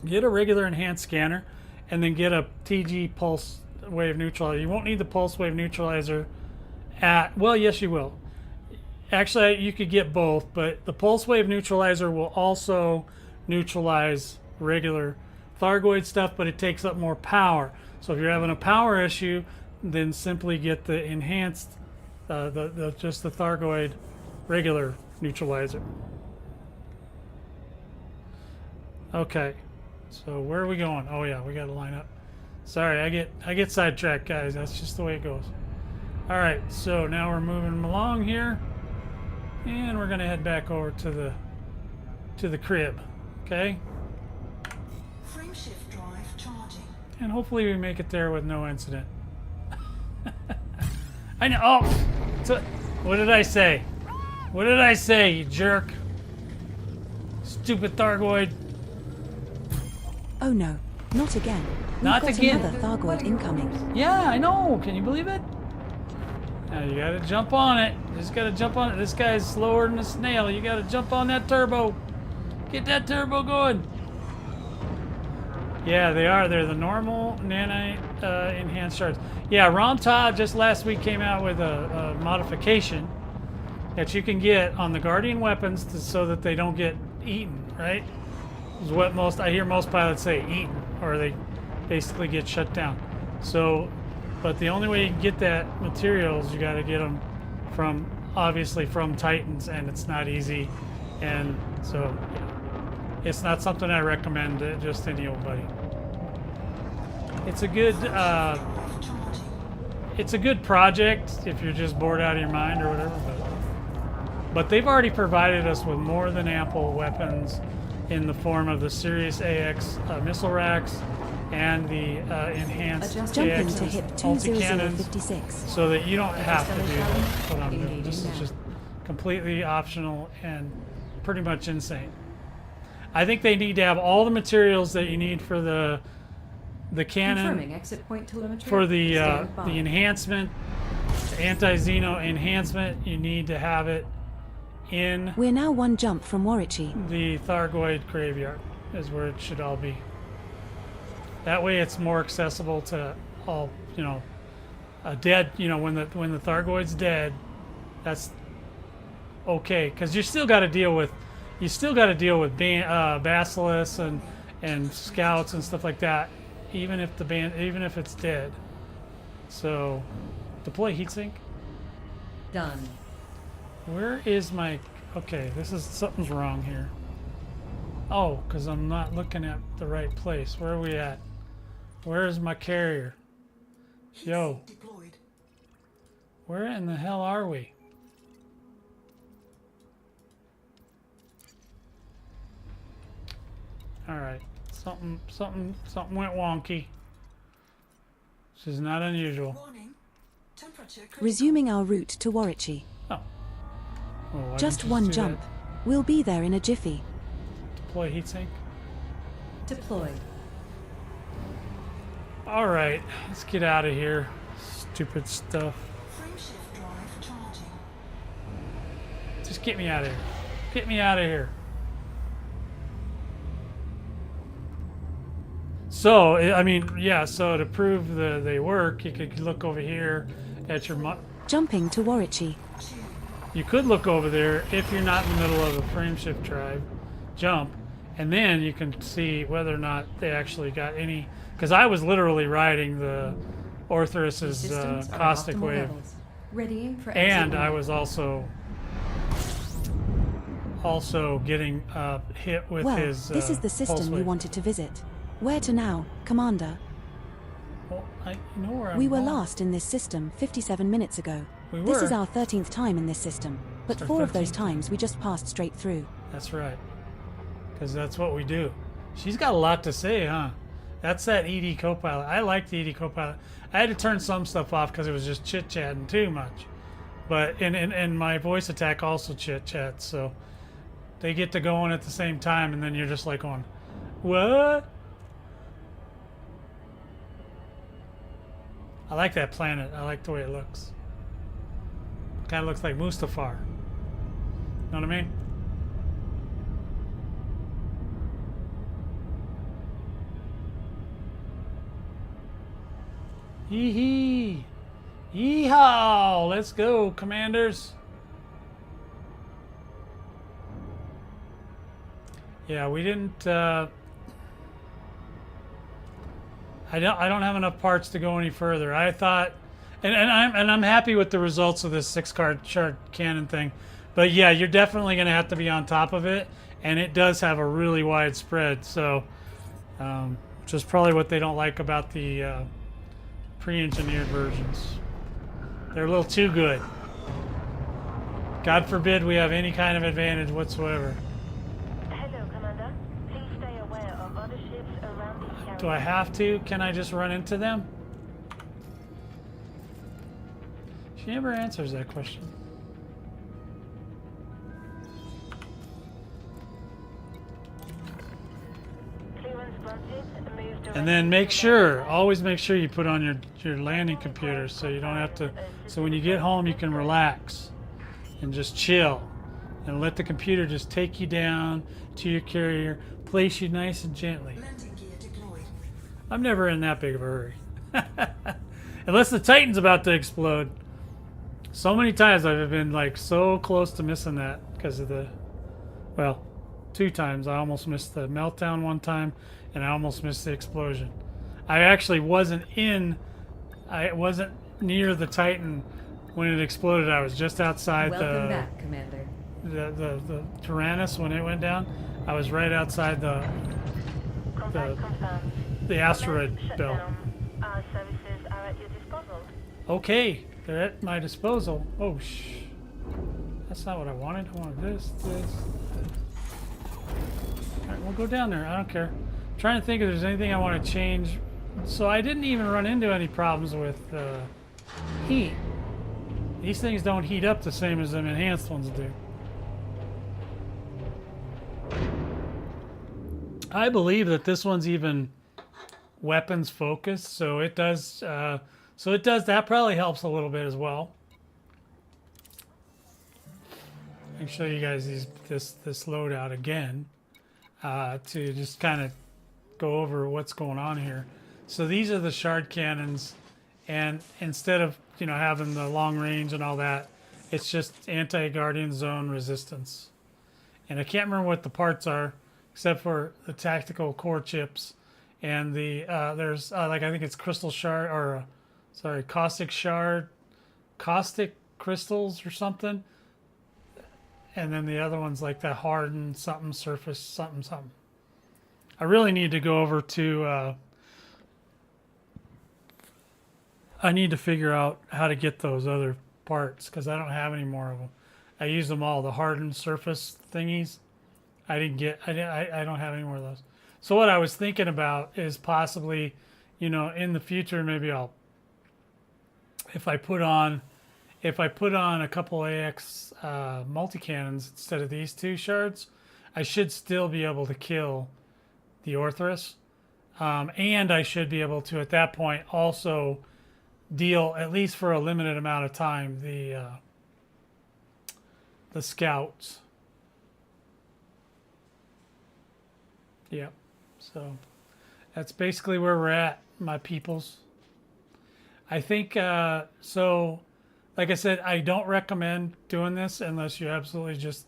regular enhanced scanner, and then get a TG pulse wave neutralizer. You won't need the pulse wave neutralizer well, yes you will. Actually, you could get both, but the pulse wave neutralizer will also neutralize regular Thargoid stuff, but it takes up more power. So if you're having a power issue, then simply get the enhanced, just the Thargoid regular neutralizer. Okay, so where are we going? Oh yeah, we got to line up. Sorry, I get sidetracked, guys. That's just the way it goes. All right, so now we're moving along here, and we're gonna head back over to the crib. Okay. Frameshift drive charging. And hopefully we make it there with no incident. I know. Oh, so what did I say? What did I say, you jerk? Stupid Thargoid. Oh no, not again. We've Not got again. another Thargoid incoming. Yeah, I know. Can you believe it? Now you gotta jump on it. You just gotta jump on it. This guy's slower than a snail. You gotta jump on that turbo. Get that turbo going. Yeah, they are. They're the normal nanite enhanced shards. Yeah, Ron Todd just last week came out with a modification that you can get on the Guardian weapons so that they don't get eaten, right? Is what I hear most pilots say, eaten, or they basically get shut down. So, but the only way you can get that material is you got to get them obviously from Titans, and it's not easy, and so it's not something I recommend to just any old buddy. It's a good project if you're just bored out of your mind or whatever, but they've already provided us with more than ample weapons in the form of the Sirius AX missile racks and the enhanced Jumping AX to hip multi-cannons, 20056. so that you don't have to do what I'm doing. This is just completely optional and pretty much insane. I think they need to have all the materials that you need for the cannon, Confirming exit point telemetry. for the Stand by. enhancement, the anti-Xeno enhancement. You need to have it in We're now 1 jump from Warwickshire. the Thargoid graveyard, is where it should all be. That way it's more accessible to all, you know, a dead, you know, when the Thargoid's dead, that's okay, because you still got to deal with Basilisk and scouts and stuff like that, even if it's dead. So deploy heatsink. Done. Where is my... Okay, something's wrong here. Oh, because I'm not looking at the right place. Where are we at? Where is my carrier? Yo. Deployed. Where in the hell are we? All right. Something went wonky. This is not unusual. Warning. Temperature critical. Resuming our route to Warwichi. Oh. Well, why Just didn't you one do jump. that? We'll be there in a jiffy. Deploy heatsink. Deployed. All right. Let's get out of here. Stupid stuff. Frameshift drive charging. Just get me out of here. Get me out of here. So, I mean, yeah, so to prove that they work, you could look over here at your... Jumping to Warwichi. You could look over there if you're not in the middle of a frameshift drive, jump, and then you can see whether or not they actually got any... Because I was literally riding the Orthrus's Systems are caustic optimal wave. levels. Readying for And exit I mode. was also getting hit with Well, his this is the pulse system you wave. wanted to visit. Where to now, Commander? Well, you know where I'm We were going. last in this system 57 minutes ago. We This is were. our 13th time in this system, but It's our 4 of those 13th. times we just passed straight through. That's right. Because that's what we do. She's got a lot to say, huh? That's that ED Copilot. I like the ED Copilot. I had to turn some stuff off because it was just chit-chatting too much. But and my voice attack also chit-chats, so they get to going at the same time, and then you're just like going, what? I like that planet. I like the way it looks. Kind of looks like Mustafar. Know what I mean? Yee-hee! Yeehaw! Let's go, commanders! Yeah, we didn't, I don't have enough parts to go any further. I thought, and I'm happy with the results of this 6-card shard cannon thing, but yeah, you're definitely going to have to be on top of it, and it does have a really wide spread. So, which is probably what they don't like about the pre-engineered versions. They're a little too good. God forbid we have any kind of advantage whatsoever. Hello, Commander. Please stay aware of other ships around this carrier. Do I have to? Can I just run into them? She never answers that question. Clearance granted. Move And then make sure, always make sure you put on your landing computer so you don't have to, so when you get home you can relax and just chill and let the computer just take you down to your carrier, place you nice and gently. Landing gear deployed. I'm never in that big of a hurry. Unless the Titan's about to explode. So many times I've been like so close to missing that because of the, well, 2 times. I almost missed the meltdown one time and I almost missed the explosion. I actually wasn't near the Titan when it exploded. I was just outside Welcome back, Commander. the Tyrannus when it went down. I was right outside Contact confirmed. the asteroid Shut belt. down. Our services are at your disposal. Okay, they're at my disposal. Oh, that's not what I wanted. I wanted this. All right, we'll go down there. I don't care. I'm trying to think if there's anything I want to change. So I didn't even run into any problems with heat. These things don't heat up the same as them enhanced ones do. I believe that this one's even weapons focused, so it does. That probably helps a little bit as well. I can show you guys this loadout again to just kind of go over what's going on here. So these are the shard cannons, and instead of having the long range and all that, it's just anti-guardian zone resistance. And I can't remember what the parts are, except for the tactical core chips and the there's I think it's crystal shard or caustic crystals or something. And then the other one's like that hardened something surface something. I really need to go over to I need to figure out how to get those other parts because I don't have any more of them. I use them all, the hardened surface thingies. I don't have any more of those. So what I was thinking about is possibly, you know, in the future, maybe if I put on a couple AX multi-cannons instead of these two shards, I should still be able to kill the Orthrus. And I should be able to, at that point, also deal, at least for a limited amount of time, the scouts. Yep. So that's basically where we're at, my peoples. I think, so, like I said, I don't recommend doing this unless you absolutely just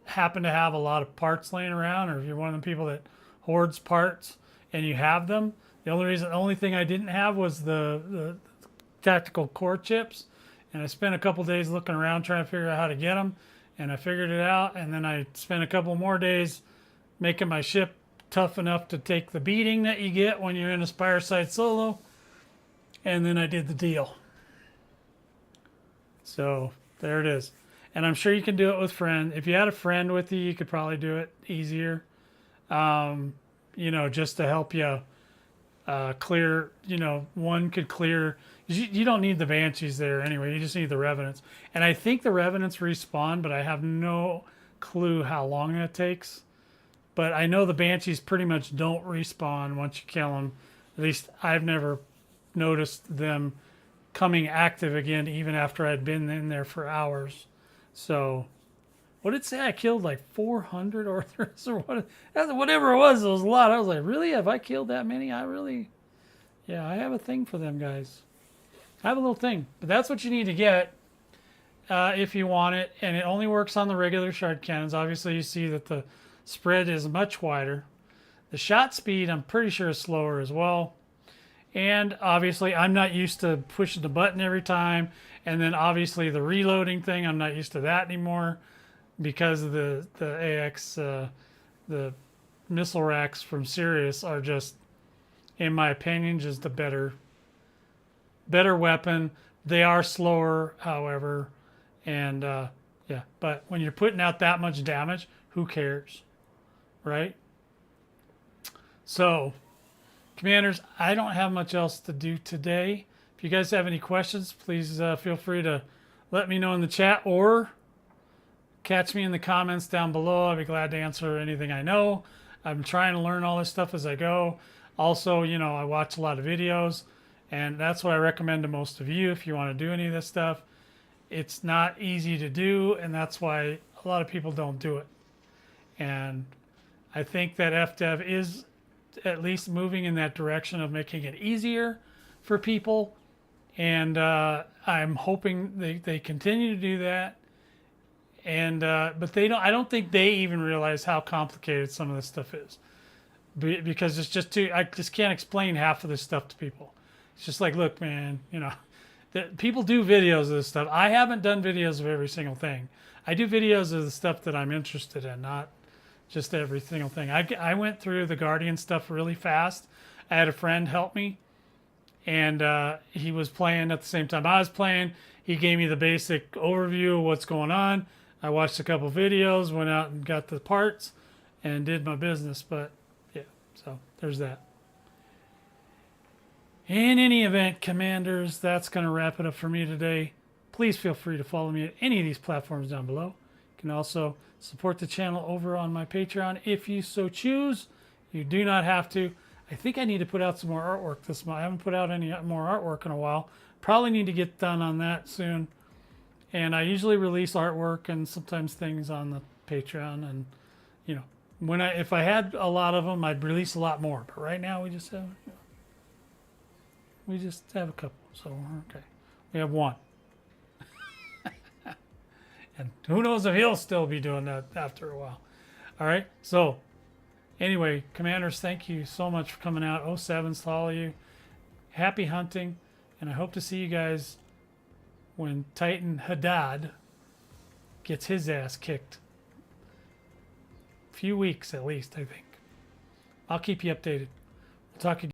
happen to have a lot of parts laying around, or if you're one of the people that hoards parts and you have them. The only thing I didn't have was the tactical core chips, and I spent a couple days looking around trying to figure out how to get them, and I figured it out, and then I spent a couple more days making my ship tough enough to take the beating that you get when you're in a Spire Site solo, and then I did the deal. So there it is. And I'm sure you can do it with friend. If you had a friend with you, you could probably do it easier. You know, just to help you clear, you know, one could clear. You don't need the Banshees there anyway. You just need the Revenants. And I think the Revenants respawn, but I have no clue how long that takes. But I know the Banshees pretty much don't respawn once you kill them. At least I've never noticed them coming active again, even after I'd been in there for hours. So, what did it say? I killed like 400 Orthers or whatever it was. It was a lot. I was like, really? Have I killed that many? Yeah, I have a thing for them guys. I have a little thing. But that's what you need to get if you want it. And it only works on the regular shard cannons. Obviously, you see that the spread is much wider. The shot speed, I'm pretty sure, is slower as well. And obviously, I'm not used to pushing the button every time. And then obviously the reloading thing, I'm not used to that anymore because of the AX, the missile racks from Sirius are just, in my opinion, just a better weapon. They are slower, however, and yeah. But when you're putting out that much damage, who cares, right? So, Commanders, I don't have much else to do today. If you guys have any questions, please feel free to let me know in the chat or catch me in the comments down below. I'd be glad to answer anything I know. I'm trying to learn all this stuff as I go. Also, you know, I watch a lot of videos, and that's what I recommend to most of you if you want to do any of this stuff. It's not easy to do, and that's why a lot of people don't do it. And I think that FDev is at least moving in that direction of making it easier for people, and I'm hoping they continue to do that. And but they don't. I don't think they even realize how complicated some of this stuff is, because it's just too. I just can't explain half of this stuff to people. It's just like, look, man, you know, people do videos of this stuff. I haven't done videos of every single thing. I do videos of the stuff that I'm interested in, not just every single thing. I went through the Guardian stuff really fast. I had a friend help me, and he was playing at the same time I was playing. He gave me the basic overview of what's going on. I watched a couple videos, went out and got the parts, and did my business. But yeah, so there's that. In any event, Commanders, that's going to wrap it up for me today. Please feel free to follow me at any of these platforms down below. You can also support the channel over on my Patreon if you so choose. You do not have to. I think I need to put out some more artwork this month. I haven't put out any more artwork in a while. Probably need to get done on that soon. And I usually release artwork and sometimes things on the Patreon. And, you know, if I had a lot of them, I'd release a lot more. But right now we just have a couple. So we're okay. We have one. And who knows if he'll still be doing that after a while. All right. So anyway, Commanders, thank you so much for coming out. 07s to all of you. Happy hunting. And I hope to see you guys when Titan Haddad gets his ass kicked. A few weeks at least, I think. I'll keep you updated. We'll talk again.